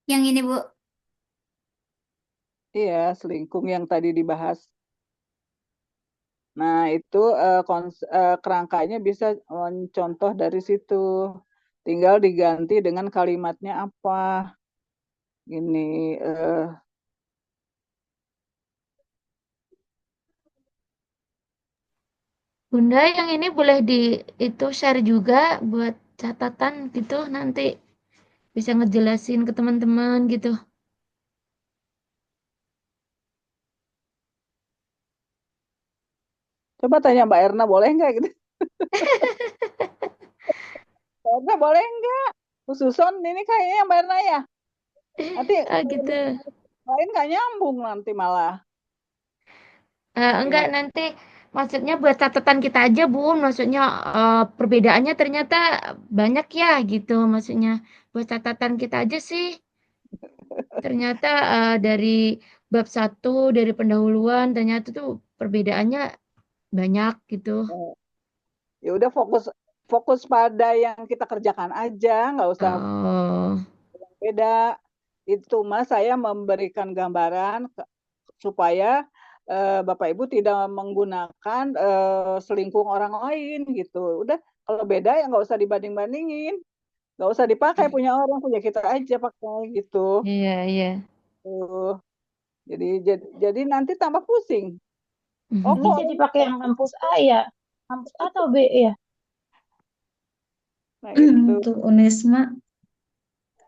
Yang ini, Bu. Iya, selingkung yang tadi dibahas. Nah, itu kerangkanya bisa mencontoh dari situ. Tinggal diganti dengan kalimatnya apa. Ini Bunda, yang ini boleh di itu share juga buat catatan gitu, nanti bisa ngejelasin ke teman-teman gitu. coba tanya Mbak Erna, boleh nggak gitu? Mbak Erna boleh nggak? Khususon ini kayaknya yang Mbak Erna ya. Nanti Gitu. lain nggak nyambung nanti malah. Enggak, Gimana? nanti maksudnya buat catatan kita aja, Bun. Maksudnya perbedaannya ternyata banyak ya gitu. Maksudnya buat catatan kita aja sih. Ternyata dari bab 1 dari pendahuluan ternyata tuh perbedaannya banyak gitu. Ya udah, fokus pada yang kita kerjakan aja, nggak usah Oh, beda. Itu Mas, saya memberikan gambaran supaya Bapak Ibu tidak menggunakan selingkuh orang lain gitu. Udah, kalau beda ya nggak usah dibanding-bandingin, nggak usah dipakai punya orang, punya kita aja pakai gitu. iya, iya. Tuh. Jadi nanti tambah pusing. Oh, Ini kok jadi pakai yang kampus A ya? Kampus A atau B ya? nah itu. Untuk Unisma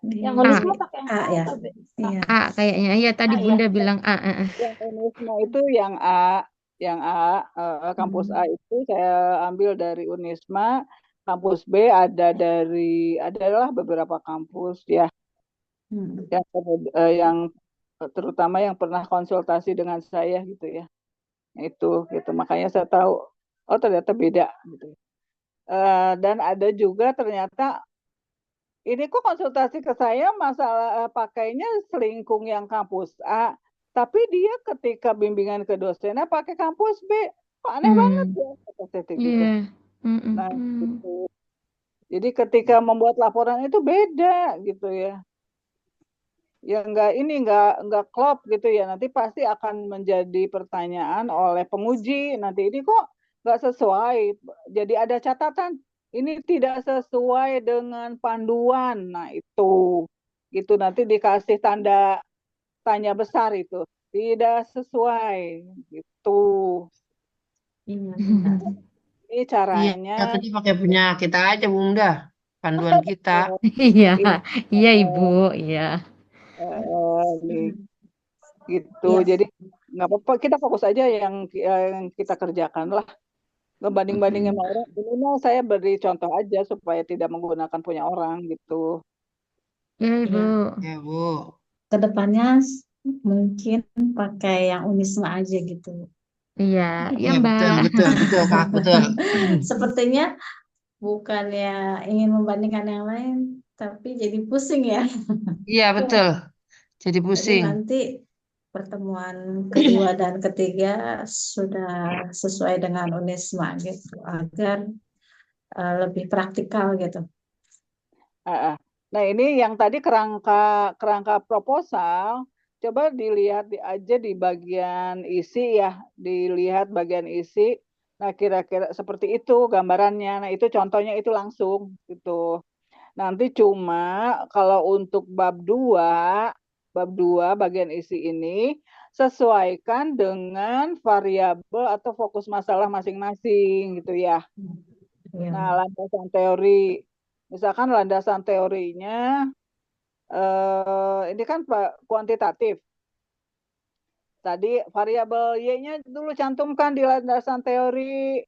di Yang A, Unisma pakai yang A A ya. atau B? Iya. A kayaknya. Iya, tadi A ya? Bunda bilang A. Yang Unisma itu yang A, kampus A itu saya ambil dari Unisma, kampus B adalah beberapa kampus ya, Hmm. yang terutama yang pernah konsultasi dengan saya gitu ya. Itu gitu, makanya saya tahu, oh ternyata beda gitu. Dan ada juga ternyata ini kok konsultasi ke saya masalah pakainya selingkung yang kampus A, tapi dia ketika bimbingan ke dosennya pakai kampus B. Kok aneh banget Hmm, ya, kata saya gitu. iya. Mm-mm. Nah, gitu. Jadi ketika membuat laporan itu beda gitu ya. Ya nggak klop gitu ya. Nanti pasti akan menjadi pertanyaan oleh penguji. Nanti ini kok nggak sesuai. Jadi ada catatan. Ini tidak sesuai dengan panduan. Nah itu, gitu nanti dikasih tanda tanya besar itu. Tidak sesuai gitu. Iya benar. Ini Iya, caranya. tadi pakai punya kita aja, Bunda. Panduan kita. Iya, Ini iya Ibu, iya. nih gitu. Iya. Jadi nggak apa-apa, kita fokus aja yang kita kerjakan lah. Ngebanding-bandingin sama orang, ini mah saya beri contoh aja supaya tidak menggunakan punya orang gitu. Ya, Ibu. Ya, Bu. Kedepannya mungkin pakai yang Unisma aja gitu. Iya, ya Ya, Mbak. betul, betul, betul, Kak, betul. Sepertinya bukannya ingin membandingkan yang lain, tapi jadi pusing ya. Iya, betul. Jadi Jadi pusing. nanti pertemuan kedua dan ketiga sudah sesuai dengan Unisma gitu, agar lebih praktikal gitu. Ah, ah. Nah, ini yang tadi kerangka proposal, coba dilihat aja di bagian isi ya, dilihat bagian isi. Nah, kira-kira seperti itu gambarannya. Nah, itu contohnya itu langsung gitu. Nanti cuma kalau untuk bab 2 bagian isi ini sesuaikan dengan variabel atau fokus masalah masing-masing gitu ya. Ya. Nah, landasan teori. Misalkan landasan teorinya ini kan kuantitatif. Tadi variabel Y-nya dulu cantumkan di landasan teori.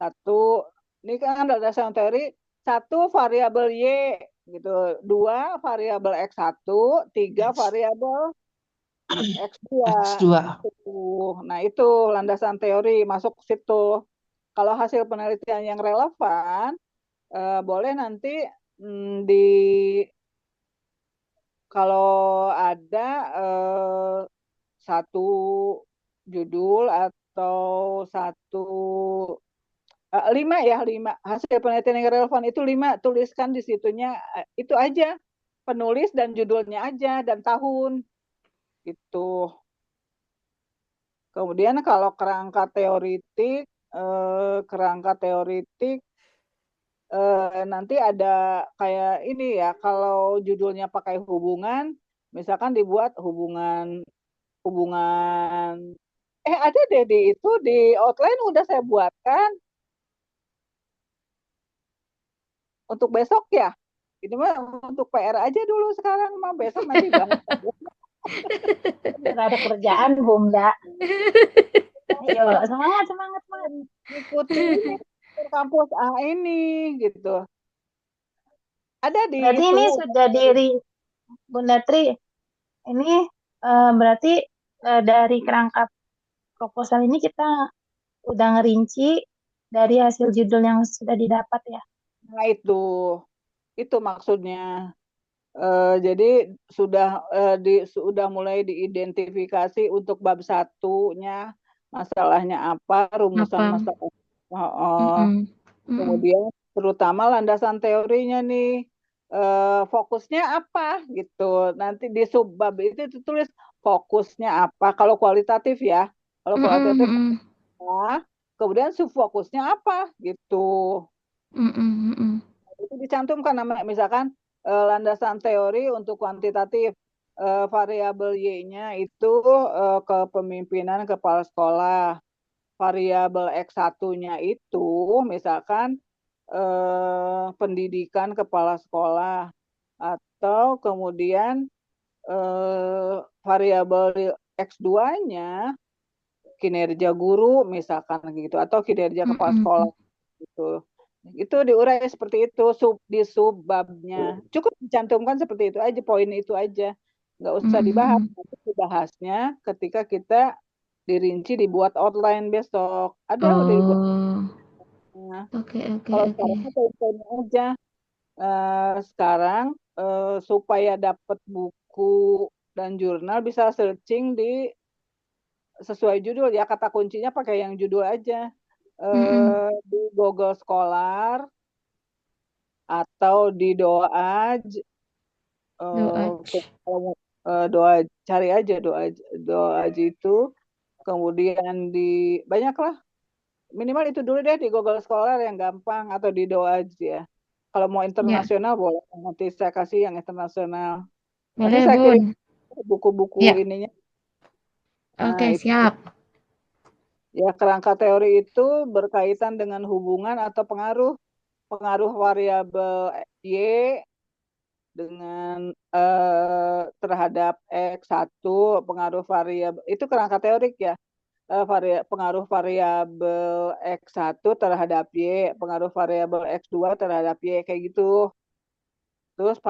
Satu, ini kan landasan teori, satu variabel Y gitu, dua variabel X1, tiga variabel X2. X2. Nah, itu landasan teori masuk ke situ. Kalau hasil penelitian yang relevan, boleh nanti di kalau ada satu judul atau satu 5 hasil penelitian yang relevan itu 5, tuliskan di situnya itu aja, penulis dan judulnya aja dan tahun gitu. Kemudian kalau kerangka teoritik nanti ada kayak ini ya, kalau judulnya pakai hubungan, misalkan dibuat hubungan hubungan ada deh di itu di outline udah saya buatkan untuk besok ya. Ini mah untuk PR aja dulu sekarang mah, besok nanti bahas. Udah ada kerjaan, Bunda. Ayo, semangat, semangat, semangat. Ikuti ini kampus A ini gitu. Ada di Berarti itu. ini sudah Bunda Tri, ini berarti dari kerangka proposal ini kita udah ngerinci dari hasil judul yang sudah didapat ya. Nah, itu maksudnya. Jadi sudah mulai diidentifikasi untuk bab satunya masalahnya apa, rumusan Apa? masalah. Oh, Mm-mm. Mm-mm. kemudian terutama landasan teorinya nih, fokusnya apa gitu. Nanti di subbab itu ditulis fokusnya apa. Kalau kualitatif ya, kalau Mm-mm. kualitatif Mm-mm. apa, kemudian subfokusnya apa gitu. Mm-mm. Mm-mm. Itu dicantumkan nama, misalkan landasan teori untuk kuantitatif, variabel Y-nya itu kepemimpinan kepala sekolah, variabel X1-nya itu misalkan pendidikan kepala sekolah, atau kemudian variabel X2-nya kinerja guru misalkan gitu, atau kinerja kepala sekolah Mm-mm. gitu. Itu diurai seperti itu di subbabnya. Cukup dicantumkan seperti itu aja, poin itu aja. Nggak usah dibahas. Mm-mm. Nanti dibahasnya ketika kita dirinci dibuat outline besok. Ada udah dibuat. Oh, Nah, oke, oke, kalau oke. sekarang poin-poinnya aja. Sekarang supaya dapat buku dan jurnal bisa searching sesuai judul ya, kata kuncinya pakai yang judul aja. Mm-mm. Di Google Scholar atau di Doaj, Doa. doa, cari aja doa aja itu, kemudian di banyak lah, minimal itu dulu deh di Google Scholar yang gampang, atau di doa aja ya. Kalau mau Ya, internasional boleh, nanti saya kasih yang internasional, nanti boleh, saya kirim Bun. buku-buku Ya, ininya. Nah, oke, itu siap. ya, kerangka teori itu berkaitan dengan hubungan atau pengaruh pengaruh variabel Y dengan terhadap X1, pengaruh variabel itu kerangka teorik ya. Pengaruh variabel X1 terhadap Y, pengaruh variabel X2 terhadap Y, kayak gitu. Terus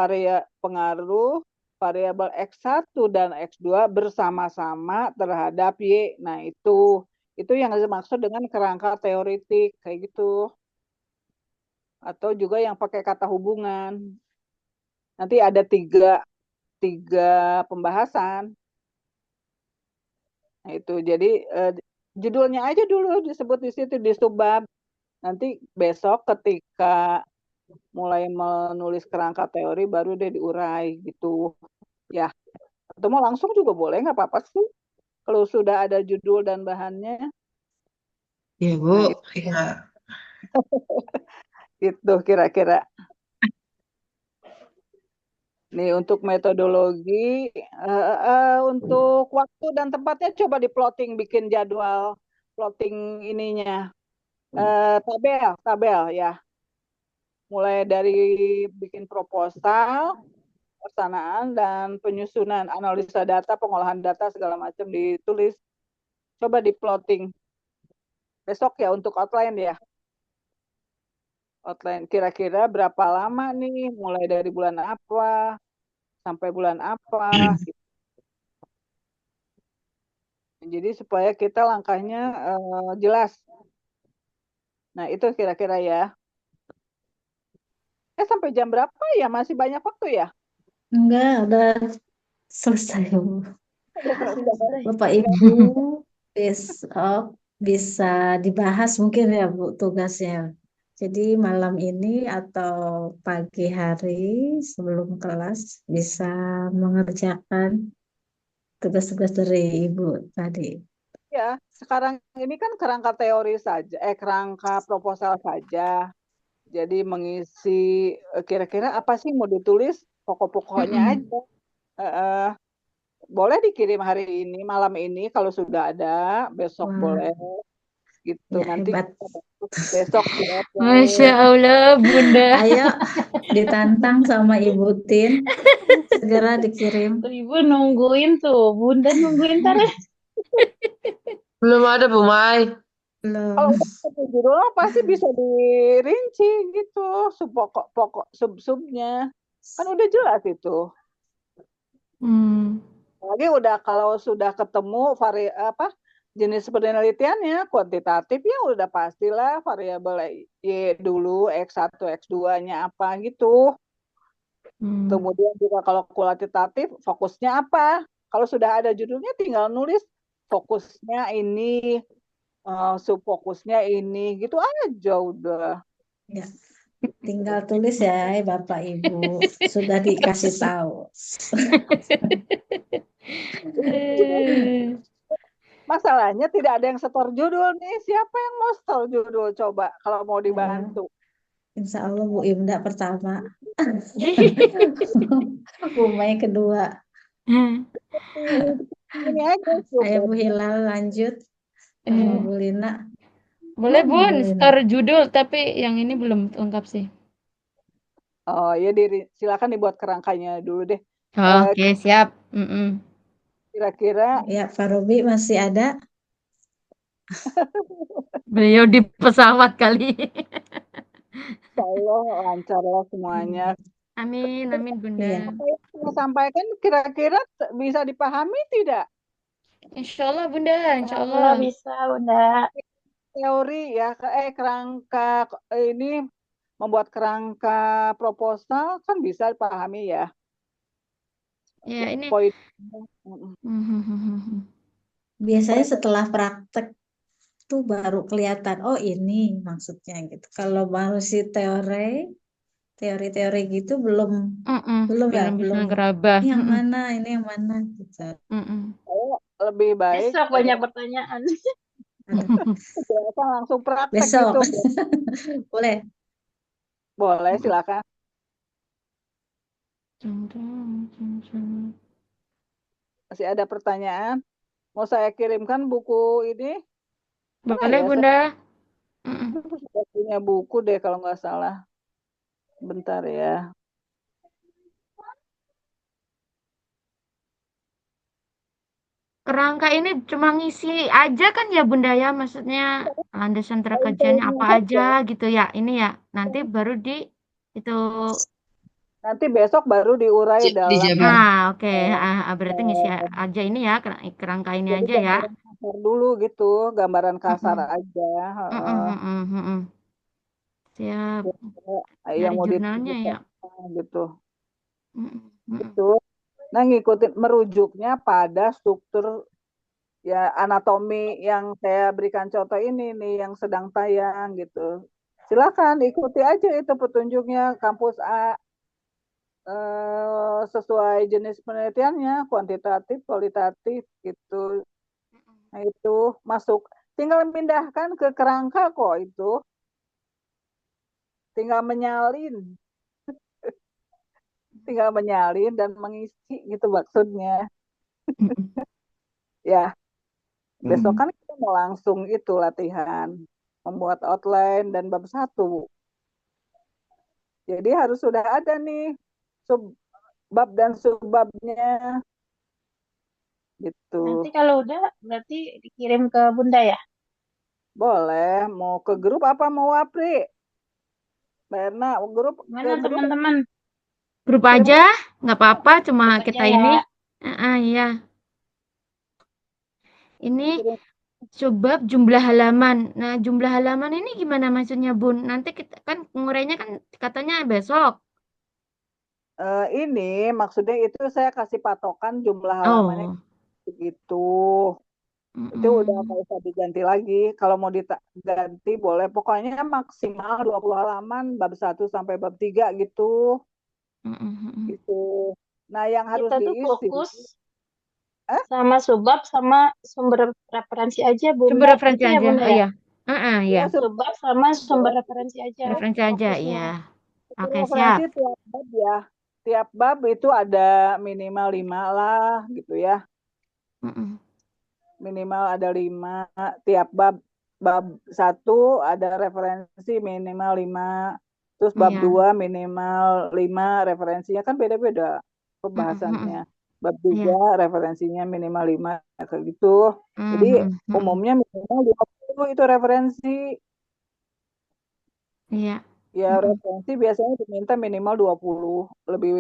pengaruh variabel X1 dan X2 bersama-sama terhadap Y. Nah, itu yang dimaksud dengan kerangka teoritik kayak gitu. Atau juga yang pakai kata hubungan. Nanti ada tiga pembahasan. Nah, itu jadi judulnya aja dulu disebut di situ di subbab. Nanti besok ketika mulai menulis kerangka teori baru deh diurai gitu. Ya, atau mau langsung juga boleh, nggak apa-apa sih. Kalau sudah ada judul dan bahannya. Ya, Bu. Nah, Ya. itu kira-kira. Nih untuk metodologi, untuk waktu dan tempatnya coba di plotting, bikin jadwal plotting ininya. Tabel ya. Mulai dari bikin proposal, pelaksanaan, dan penyusunan, analisa data, pengolahan data, segala macam ditulis. Coba di plotting. Besok ya untuk outline ya. Outline kira-kira berapa lama nih, mulai dari bulan apa, sampai bulan apa. Gitu. Jadi supaya kita langkahnya jelas. Nah itu kira-kira ya. Sampai jam berapa ya? Masih banyak waktu ya? Enggak, udah selesai, Bu. Selesai. Bapak Ibu besok bisa dibahas mungkin ya, Bu, tugasnya. Jadi malam ini atau pagi hari sebelum kelas bisa mengerjakan tugas-tugas dari Ibu tadi. Ya, sekarang ini kan kerangka teori saja, kerangka proposal saja. Jadi mengisi kira-kira apa sih mau ditulis, pokok-pokoknya Mm-mm. aja. Eh, boleh dikirim hari ini, malam ini kalau sudah ada, besok Wah, boleh gitu. ya Nanti hebat. besok Masya Allah, Bunda. Ayo ditantang sama Ibu Tin, segera dikirim. Tuh, Ibu nungguin tuh, Bunda nungguin terus. Belum ada, Bu Mai. kalau Belum. satu judul pasti bisa dirinci gitu, pokok-pokok sub-subnya. Kan udah jelas itu. Hmm. Lagi udah kalau sudah ketemu jenis penelitiannya kuantitatif ya udah pastilah variabel Y dulu, X1, X2-nya apa gitu. Hmm. Kemudian juga kalau kualitatif fokusnya apa? Kalau sudah ada judulnya tinggal nulis fokusnya ini, subfokusnya ini gitu aja udah. Ya, tinggal tulis ya, Bapak Ibu. Sudah dikasih tahu. Masalahnya tidak ada yang setor judul nih. Siapa yang mau setor judul coba kalau mau dibantu? Insya Allah Bu Imda pertama. Bu Mai kedua. Ini aja Ayo coba. Bu Hilal lanjut. Iya. Bu Lina. Boleh Mana Bun, Bu Lina? store judul, tapi yang ini belum lengkap sih. Oh ya silakan dibuat kerangkanya dulu deh. Oke, siap. Mm-mm. Kira-kira Ya, Pak Robi masih ada. Beliau di pesawat kali. Insya Allah lancarlah semuanya. Amin, amin Bunda. Iya. Apa yang saya sampaikan kira-kira bisa dipahami tidak? Insya Allah Bunda, insya Alhamdulillah Allah. bisa, Bunda. Teori ya, kerangka ini membuat kerangka proposal kan bisa dipahami ya. Ya ini. Poin. Biasanya setelah praktek tuh baru kelihatan, oh ini maksudnya gitu. Kalau masih teori-teori gitu belum ya, bisa ngeraba. Ini yang mana, ini yang mana gitu. Lebih baik Besok banyak pertanyaan. biasa langsung praktek Besok. gitu. Boleh, silakan. Masih ada pertanyaan? Mau saya kirimkan buku ini? Boleh Bunda. Saya punya buku deh kalau nggak salah. Bentar ya. Kerangka ini cuma ngisi aja kan ya Bunda ya, maksudnya landasan kerjanya apa aja gitu ya. Ini ya, nanti baru itu Nanti besok baru diurai dalam Dijabar. Oke. Berarti ngisi aja ini ya, kerangka ini jadi aja ya. gambaran kasar dulu gitu, gambaran kasar Mm-mm. aja. Mm-mm, mm-mm, mm-mm. Siap. Yang Nyari mau jurnalnya ditulis ya. apa gitu. Mm-mm, mm-mm. Itu. Nah, ngikutin merujuknya pada struktur ya anatomi yang saya berikan contoh ini nih yang sedang tayang gitu. Silakan ikuti aja itu petunjuknya kampus A sesuai jenis penelitiannya, kuantitatif, kualitatif gitu. Nah, itu masuk tinggal pindahkan ke kerangka kok itu, tinggal menyalin dan mengisi gitu maksudnya. Mm-mm, Ya, besok mm-mm. kan kita mau langsung itu latihan membuat outline dan bab satu. Jadi harus sudah ada nih subbab dan subbabnya gitu. Nanti kalau udah berarti dikirim ke Bunda ya? Boleh, mau ke grup apa mau Apri? Mbak Erna, ke Mana grup teman-teman? Grup kirim aja, nggak apa-apa, cuma Grup aja kita ya. ini. Iya. Ini kirim. sebab jumlah halaman. Nah, jumlah halaman ini gimana maksudnya, Bun? Nanti kita kan ngurainya kan katanya besok. Ini maksudnya itu saya kasih patokan jumlah halamannya Oh. gitu. Itu udah nggak Mm-mm. usah diganti lagi. Kalau mau diganti boleh. Pokoknya maksimal 20 halaman bab 1 sampai bab 3 gitu. Mm-mm. Gitu. Nah, yang harus Kita tuh diisi, fokus eh, sama subbab sama sumber referensi aja Sumber Bunda. referensi Gitu ya aja. Bunda Oh ya? iya. ya Iya. Subbab sama sumber referensi aja Referensi aja, fokusnya. iya. sumber Oke, referensi siap. tiap bab ya. Tiap bab itu ada minimal 5 lah gitu ya. Mm-mm. Minimal ada 5. Tiap bab 1 ada referensi minimal 5. Terus bab Iya. 2 minimal 5 referensinya kan beda-beda Mm-mm, mm-mm. pembahasannya. Bab Iya. 3 referensinya minimal 5 kayak gitu. Jadi Mm-mm, mm-mm. umumnya minimal 20 itu referensi. Iya. Ya Mm-mm. referensi biasanya diminta minimal 20. Lebih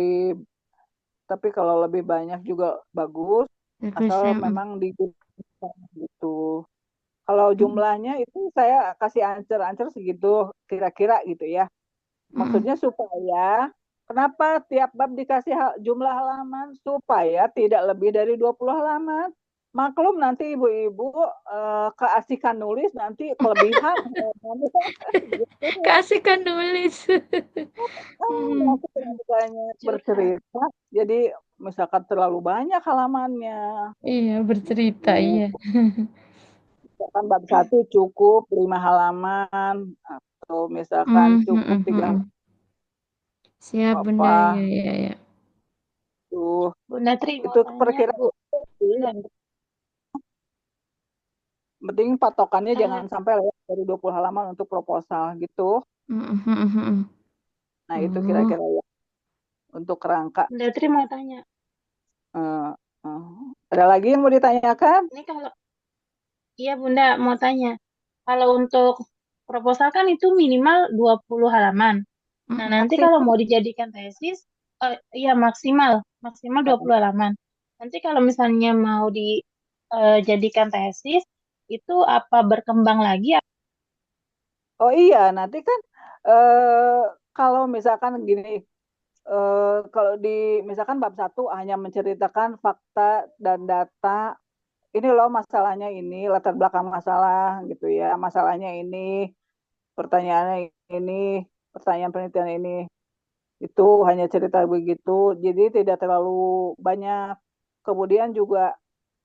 tapi kalau lebih banyak juga bagus Bagus asal ya. memang digunakan gitu. Kalau Mm-mm. jumlahnya itu saya kasih ancer-ancer segitu kira-kira gitu ya. Mm-mm. Maksudnya supaya kenapa tiap bab dikasih jumlah halaman supaya tidak lebih dari 20 halaman. Maklum nanti ibu-ibu keasikan nulis nanti kelebihan halamannya gitu. Keasikan nulis. Mm. Aku terlalu banyak Curhat. bercerita, jadi misalkan terlalu banyak halamannya. Iya, bercerita, iya. Misalkan bab 1 cukup 5 halaman, atau misalkan Mm, cukup mm, 3 mm. halaman Siap, Bunda. Iya, apa iya, iya. tuh. Bunda Tri mau Itu tanya perkiraan Bu. sih. Bunda, Penting patokannya eh, jangan sampai lewat dari 20 halaman untuk proposal gitu. Mm, mm, mm, Nah, itu mm. kira-kira ya untuk kerangka. Bunda Tri mau tanya. Eh, eh. Ada lagi yang mau ditanyakan? Ini kalau iya Bunda mau tanya. Kalau untuk proposal kan itu minimal 20 halaman. Mm, Nah, mm. nanti kalau Maksimal. mau dijadikan tesis, iya maksimal 20 halaman. Nanti kalau misalnya mau dijadikan tesis, itu apa berkembang lagi? Oh iya, nanti kan eh, kalau misalkan gini, kalau di misalkan bab 1 hanya menceritakan fakta dan data, ini loh masalahnya ini, latar belakang masalah gitu ya, masalahnya ini, pertanyaannya ini, pertanyaan penelitian ini, itu hanya cerita begitu, jadi tidak terlalu banyak. Kemudian juga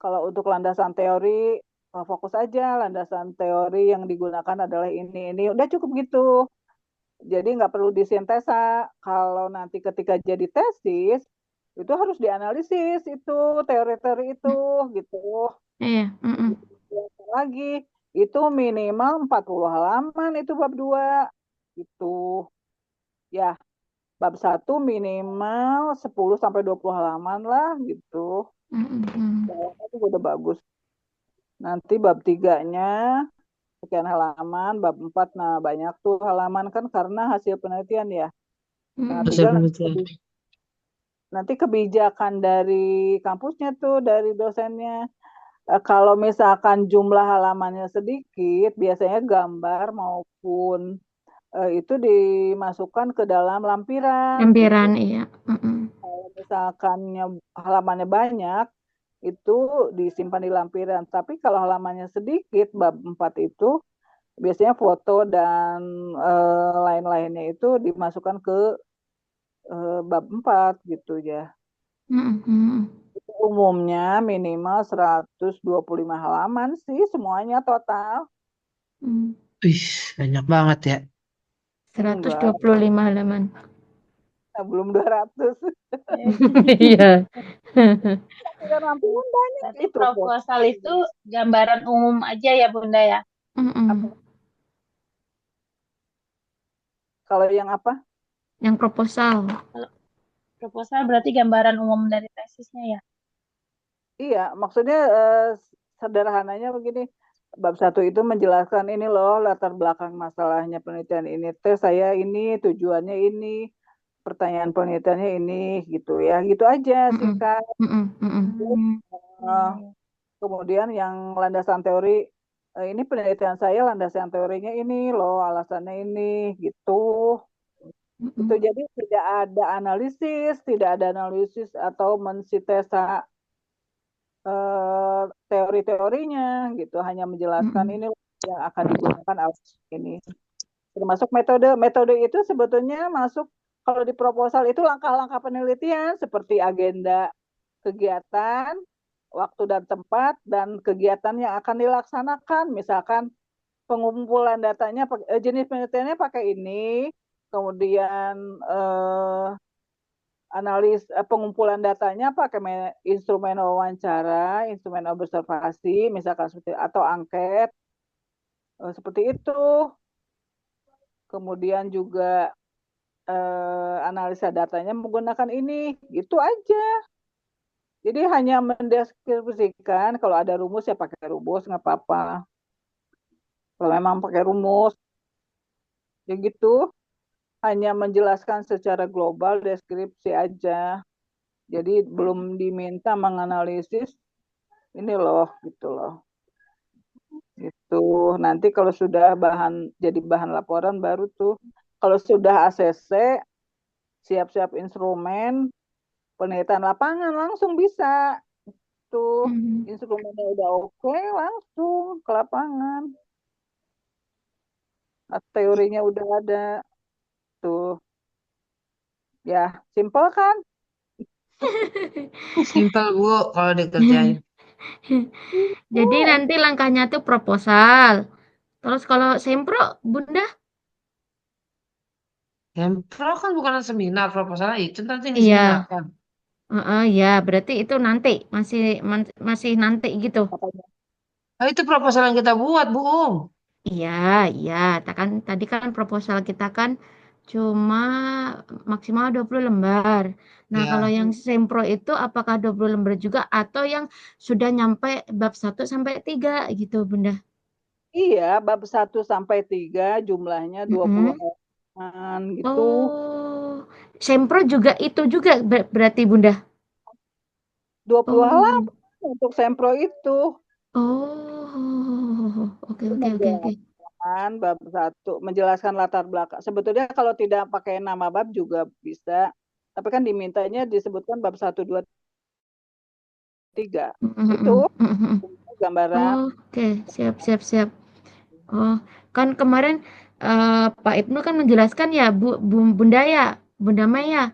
kalau untuk landasan teori, fokus aja landasan teori yang digunakan adalah ini, udah cukup gitu. Jadi nggak perlu disintesa. Kalau nanti ketika jadi tesis, itu harus dianalisis itu teori-teori itu gitu. Iya. Mm, mm. Lagi itu minimal 40 halaman itu bab 2 gitu. Ya, bab 1 minimal 10 sampai 20 halaman lah gitu. Mm, mm, mm. Itu udah bagus. Nanti bab 3-nya sekian halaman, bab 4 nah banyak tuh halaman kan karena hasil penelitian ya. Nah, Mm-mm. Selesai tinggal penelitian. nanti kebijakan dari kampusnya tuh, dari dosennya. Kalau misalkan jumlah halamannya sedikit, biasanya gambar maupun itu dimasukkan ke dalam lampiran gitu. Lampiran, iya. Mm-mm. Kalau misalkan halamannya banyak, itu disimpan di lampiran. Tapi kalau halamannya sedikit, bab 4 itu biasanya foto dan lain-lainnya itu dimasukkan ke bab 4 gitu ya. Mm-mm. Itu umumnya minimal 125 halaman sih semuanya total. Mm. Wih, banyak banget ya. Enggak, 125 halaman. belum 200. Iya. Tidak lampiran banyak Berarti itu foto. proposal itu gambaran umum aja ya Bunda ya. Mm-mm. Kalau yang apa? Yang proposal. Kalau proposal berarti gambaran umum dari tesisnya ya. Iya, maksudnya sederhananya begini, bab 1 itu menjelaskan ini loh latar belakang masalahnya penelitian ini. Tes saya ini, tujuannya ini, pertanyaan penelitiannya ini, gitu ya. Gitu aja Mm-mm. singkat. Mm-mm. Mm-mm. Eh, kemudian yang landasan teori, ini penelitian saya landasan teorinya ini loh, alasannya ini, gitu. Itu Mm-mm. jadi tidak ada analisis atau mensintesa teori-teorinya gitu, hanya menjelaskan Mm-mm. ini yang akan digunakan alat ini. Termasuk metode, metode itu sebetulnya masuk kalau di proposal itu langkah-langkah penelitian seperti agenda kegiatan, waktu dan tempat, dan kegiatan yang akan dilaksanakan. Misalkan pengumpulan datanya, jenis penelitiannya pakai ini, kemudian pengumpulan datanya pakai instrumen wawancara, instrumen observasi, misalkan seperti atau angket, seperti itu. Kemudian juga analisa datanya menggunakan ini, gitu aja. Jadi hanya mendeskripsikan, kalau ada rumus ya pakai rumus, nggak apa-apa. Kalau memang pakai rumus, ya gitu. Hanya menjelaskan secara global, deskripsi aja. Jadi belum diminta menganalisis ini loh, gitu loh. Itu nanti kalau sudah jadi bahan laporan baru tuh. Kalau sudah ACC, siap-siap instrumen, penelitian lapangan langsung bisa. Tuh, Mm-mm. instrumennya udah oke, langsung ke lapangan. Teorinya udah ada. Tuh, ya, simpel kan? Simpel Bu kalau dikerjain. Jadi nanti langkahnya tuh proposal. Terus kalau sempro, Bunda? Sempro kan bukan seminar, proposalnya itu nanti di Iya. seminar kan. Ya, berarti itu nanti masih nanti gitu. Apanya? Oh, itu proposal yang kita buat, Bu. Iya, iya. Tadi kan proposal kita kan cuma maksimal 20 lembar. Nah, kalau Ya. yang sempro itu apakah 20 lembar juga atau yang sudah nyampe bab 1 sampai 3 gitu, Bunda? Iya, bab 1 sampai 3 jumlahnya 20 Mm-mm. halaman gitu. Oh, sempro juga itu juga berarti Bunda. 20 Oh, halaman untuk sempro itu. oh, oke, Itu oke, oke, oke. menjelaskan bab 1, menjelaskan latar belakang. Sebetulnya kalau tidak pakai nama bab juga bisa. Tapi kan dimintanya disebutkan bab 1, 2, 3. Itu Mm-mm, mm-mm. gambaran. Oke, siap, siap, siap. Oh, kan kemarin Pak Ibnu kan menjelaskan ya, Bunda ya, Bunda Maya,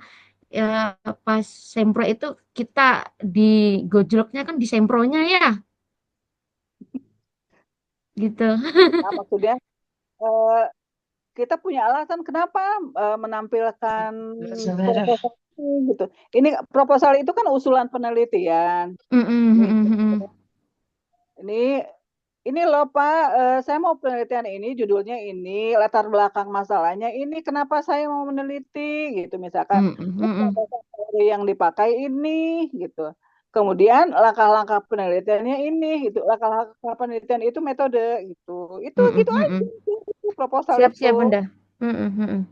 ya, pas sempro itu kita di gojloknya kan di sempronya ya, gitu. Nah, maksudnya eh, kita punya alasan kenapa menampilkan proposal ini gitu. Ini proposal itu kan usulan penelitian. Mm-mm, Nih, mm-mm, mm-mm. ini loh Pak, saya mau penelitian ini, judulnya ini, latar belakang masalahnya ini, kenapa saya mau meneliti gitu misalkan. Mm-mm, Ini mm-mm. proses teori yang dipakai ini gitu. Kemudian langkah-langkah penelitiannya ini gitu. Langkah-langkah penelitian itu metode gitu. Itu Mm-mm, gitu aja mm-mm. sih, itu proposal Siap, itu. siap Bunda. Mm-mm, mm-mm.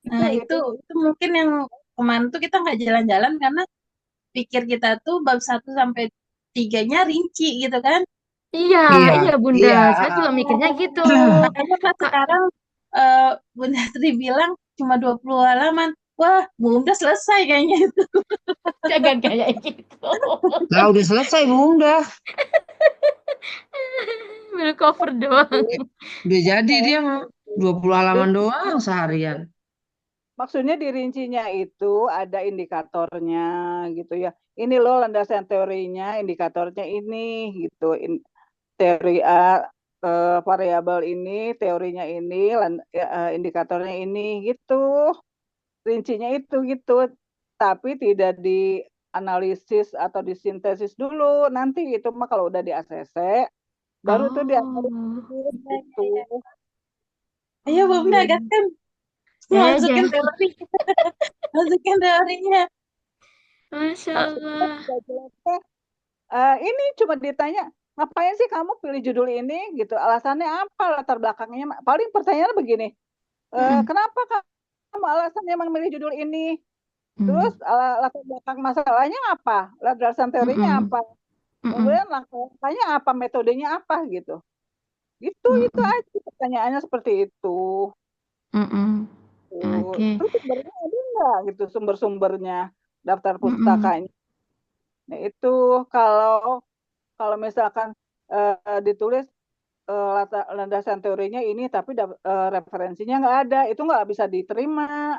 Nah, itu itu mungkin yang kemarin tuh kita nggak jalan-jalan karena pikir kita tuh bab 1 sampai 3-nya rinci gitu kan. Iya, Iya, iya Bunda. iya. Saya juga mikirnya gitu. Makanya pas Kak, sekarang Bunda Tri bilang cuma 20 halaman. Wah, Bunda selesai kayaknya itu. jangan kayak gitu. Nah, udah selesai Bunda. Baru cover doang. Udah jadi dia 20 halaman doang seharian. maksudnya di rincinya itu ada indikatornya gitu ya. Ini loh landasan teorinya, indikatornya ini gitu. Teori A, variabel ini, teorinya ini, indikatornya ini gitu. Rincinya itu gitu. Tapi tidak dianalisis atau disintesis dulu. Nanti itu mah kalau udah di ACC, baru tuh Oh, dianalisis gitu. Ayo Bunda, oh. gaskan. Ya, Masukin jangan. teori. Masukin teorinya. Masya Maksudnya Allah. tidak jelasnya, ini cuma ditanya, ngapain sih kamu pilih judul ini gitu? Alasannya apa? Latar belakangnya? Paling pertanyaan begini, Mm-mm. kenapa kamu alasannya memilih judul ini? Terus Mm. latar belakang masalahnya apa? Landasan teorinya Mm-mm. apa? Mm-mm. Kemudian langkahnya apa? Metodenya apa gitu? Itu Mm-mm. aja pertanyaannya seperti itu. Mm-mm. Oke. Terus sumbernya ada nggak gitu sumber-sumbernya, daftar Mm-mm. pustakanya. Nah itu kalau kalau misalkan ditulis landasan teorinya ini tapi referensinya nggak ada, itu nggak bisa diterima,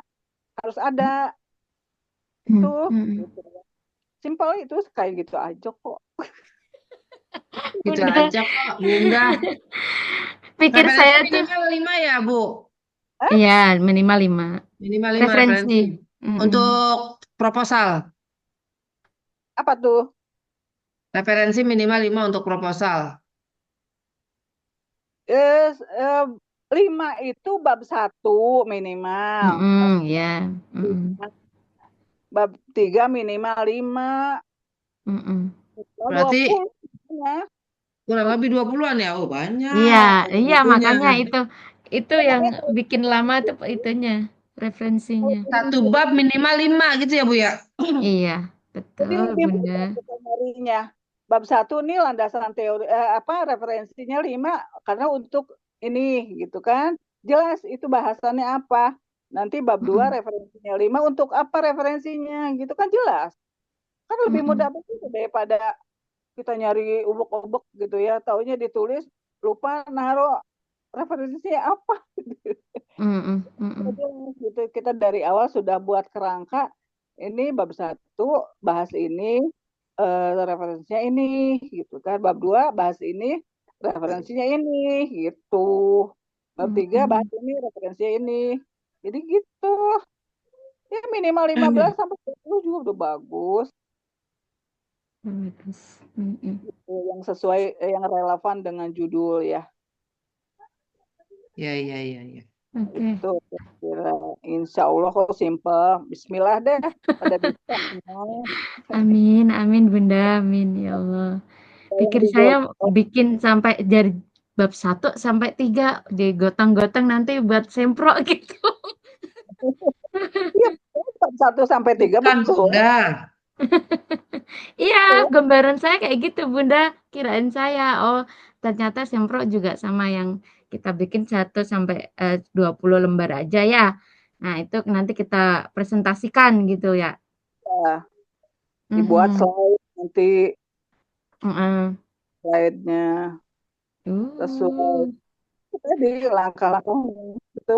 harus ada itu Mm-mm. gitu. Simpel itu kayak gitu aja kok. Gitu Bunda. aja kok, Bunda. Pikir Referensi saya tuh, minimal 5 ya, Bu? Hah? iya minimal 5 Minimal 5 referensi. referensi. Mm-mm. Untuk proposal. Apa tuh? Referensi minimal 5 untuk proposal. Eh, eh, 5 itu bab 1 minimal, Mm-mm, ya. Mm-mm. bab 3 minimal 5, Mm-mm. dua Berarti puluh ya. kurang lebih 20-an ya? Oh, Iya, banyak iya bukunya. makanya itu yang bikin lama tuh itunya, referensinya. Satu bab minimal 5 gitu ya, Bu ya? Iya, Jadi betul lebih Bunda. mudah kita nyarinya. Bab 1 nih landasan teori apa referensinya 5 karena untuk ini gitu kan. Jelas itu bahasannya apa. Nanti bab 2 Mm-mm. referensinya 5 untuk apa referensinya gitu kan jelas. Kan lebih mudah Mm-mm. begitu daripada kita nyari ubek-ubek gitu ya. Taunya ditulis lupa naruh referensinya apa. Mm-mm. Mm-mm. Jelas gitu kita dari awal sudah buat kerangka ini bab 1 bahas ini referensinya ini gitu kan. Bab 2 bahas ini referensinya ini gitu. Bab 3 bahas Mm-mm. ini referensinya ini. Jadi gitu. Ya minimal 15 sampai 20 juga udah bagus. Bagus. Mm-mm. Gitu, yang sesuai yang relevan dengan judul ya. Ya, ya, ya, ya. Oke. Itu kira insya Allah kok simple. Bismillah deh pada bisa. Amin, amin Bunda, amin ya Allah. Yang Pikir saya digoreng. bikin sampai dari bab 1 sampai 3 digotong-gotong nanti buat sempro gitu. Iya, bab 1 sampai 3 Bukan, betul. Bunda. Iya, gambaran saya kayak gitu, Bunda. Kirain saya, oh ternyata sempro juga sama yang kita bikin 1 sampai 20 lembar aja ya. Nah, itu nanti kita presentasikan gitu ya. Ya, dibuat Mhm. slide nanti Heeh. slide-nya sesuai tadi langkah-langkah itu.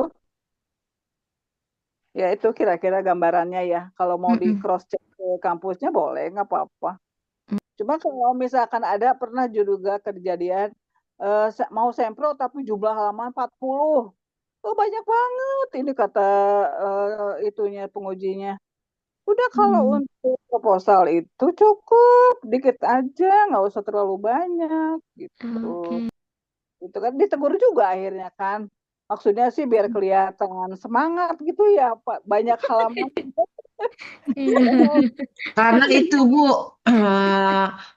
Ya itu kira-kira gambarannya ya. Kalau mau di Mhm. cross check ke kampusnya boleh, nggak apa-apa. Cuma kalau misalkan ada pernah juga kejadian mau sempro tapi jumlah halaman 40. Oh banyak banget ini kata itunya pengujinya. Udah kalau Hmm. untuk proposal itu cukup dikit aja, nggak usah terlalu banyak gitu. Oke. Itu kan ditegur juga akhirnya kan. Maksudnya sih biar kelihatan semangat gitu ya, Pak. Banyak halaman. Iya. Karena itu, Bu,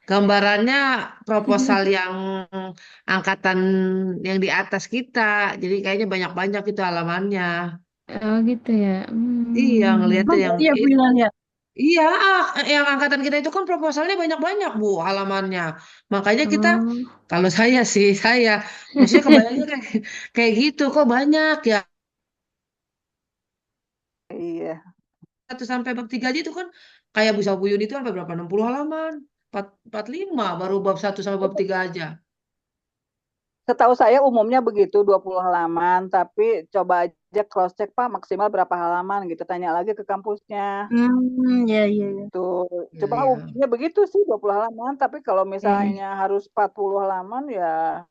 gambarannya proposal yang angkatan yang di atas kita. Jadi kayaknya banyak-banyak itu halamannya. Oh gitu ya. Iya, ngelihatnya yang Iya, Bu Hilal ya. iya, yang angkatan kita itu kan proposalnya banyak-banyak Bu halamannya. Makanya kita, Oh. kalau saya sih, maksudnya kebayangnya kayak gitu, kok banyak ya. Iya. 1 sampai bab 3 aja itu kan, kayak Bu Sabuyun itu sampai berapa? 60 halaman. 45 baru bab 1 sampai bab 3 aja. Setahu saya umumnya begitu 20 halaman, tapi coba aja cross check Pak maksimal berapa halaman gitu, tanya lagi ke kampusnya. Ya, ya, ya. Tuh, Iya, coba iya. umumnya begitu sih 20 halaman, tapi kalau misalnya harus 40 halaman ya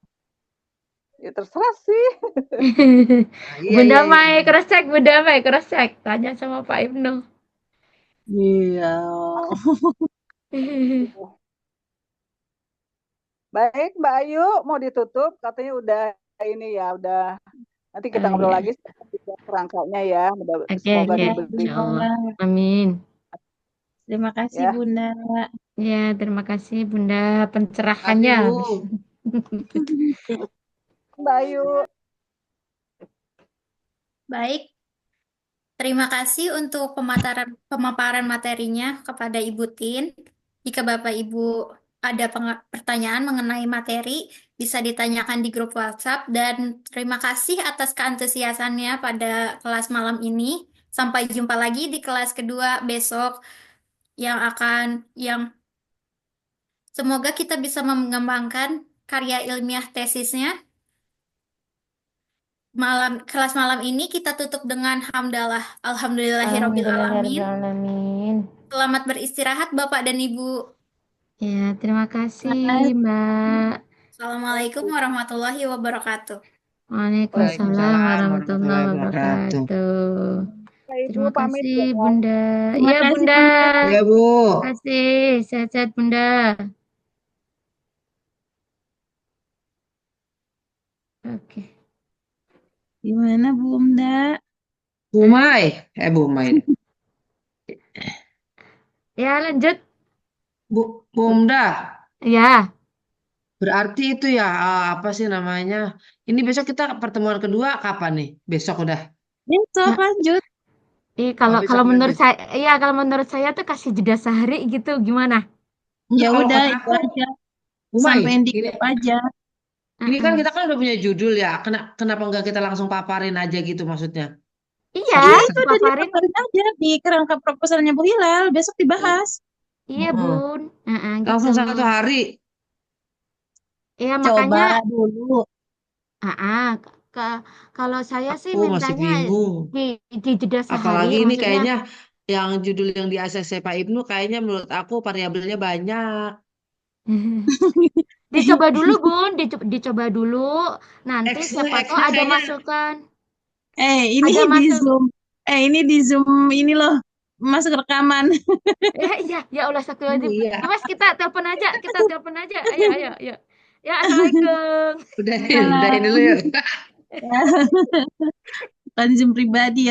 terserah sih. Nah, iya, Bunda iya, iya. Mai cross check, Bunda Mai cross check. Tanya sama Pak Ibnu. Iya. Baik, Mbak Ayu, mau ditutup, katanya udah ini ya, udah nanti kita Oh ngobrol ya. lagi kerangkanya ya, Oke, semoga oke. diberi Insya Allah. Iya. Amin. Terima kasih, ya. Bunda. Ya, terima kasih Bunda Makasih pencerahannya. Bu. Mbak Ayu. Baik, terima kasih untuk pemaparan materinya kepada Ibu Tin. Jika Bapak Ibu ada pertanyaan mengenai materi, bisa ditanyakan di grup WhatsApp. Dan terima kasih atas keantusiasannya pada kelas malam ini. Sampai jumpa lagi di kelas kedua besok yang semoga kita bisa mengembangkan karya ilmiah tesisnya. Kelas malam ini kita tutup dengan hamdalah. Alhamdulillahirabbil alamin. Alhamdulillahirrahmanirrahim. Selamat beristirahat Bapak dan Ibu. Ya, terima kasih Mbak. Assalamualaikum warahmatullahi wabarakatuh. Waalaikumsalam Waalaikumsalam warahmatullahi warahmatullahi wabarakatuh. wabarakatuh. Ibu Terima pamit kasih ya. Bunda. Terima Iya kasih, Bunda. Bunda. Ya Bu. Terima kasih. Sehat-sehat Bunda. Oke. Gimana, Bunda? Bu Mai. Bu Mai. Ya, lanjut. Bunda. Ya. Berarti itu ya, apa sih namanya? Ini besok kita pertemuan kedua kapan nih? Besok udah. Besok Nah, lanjut. kalau Besok kalau menurut lanjut. saya, iya kalau menurut saya tuh kasih jeda sehari gitu gimana? Enggak, Ya kalau udah, kata itu aku, aja. Bu Mai, Sampai di ini grup aja. ini kan Heeh. kita kan udah punya judul ya. Kenapa enggak kita langsung paparin aja gitu maksudnya? Iya, Iya, Satu-satu. itu udah paparin. dipaparin aja di kerangka proposalnya Bu Hilal. Besok dibahas. Iya, Heeh. Bun. Heeh, gitu. Langsung 1 hari. Iya, Coba makanya dulu. ke- kalau saya sih Aku masih mintanya bingung. di jeda sehari, Apalagi ini maksudnya kayaknya yang judul yang di ACC Pak Ibnu kayaknya menurut aku variabelnya banyak. dicoba dulu, Bun, dicoba dulu. Nanti siapa tahu X-nya ada kayaknya masukan. Ini Ada di masuk. Zoom. Ini di Zoom ini loh. Masuk rekaman. Iya, ya Allah satu lagi. iya. Mas, kita telepon aja. Ayo, ayo, ayo. Ya, Assalamualaikum. Udahin dulu yuk. Bukan Zoom pribadi ya.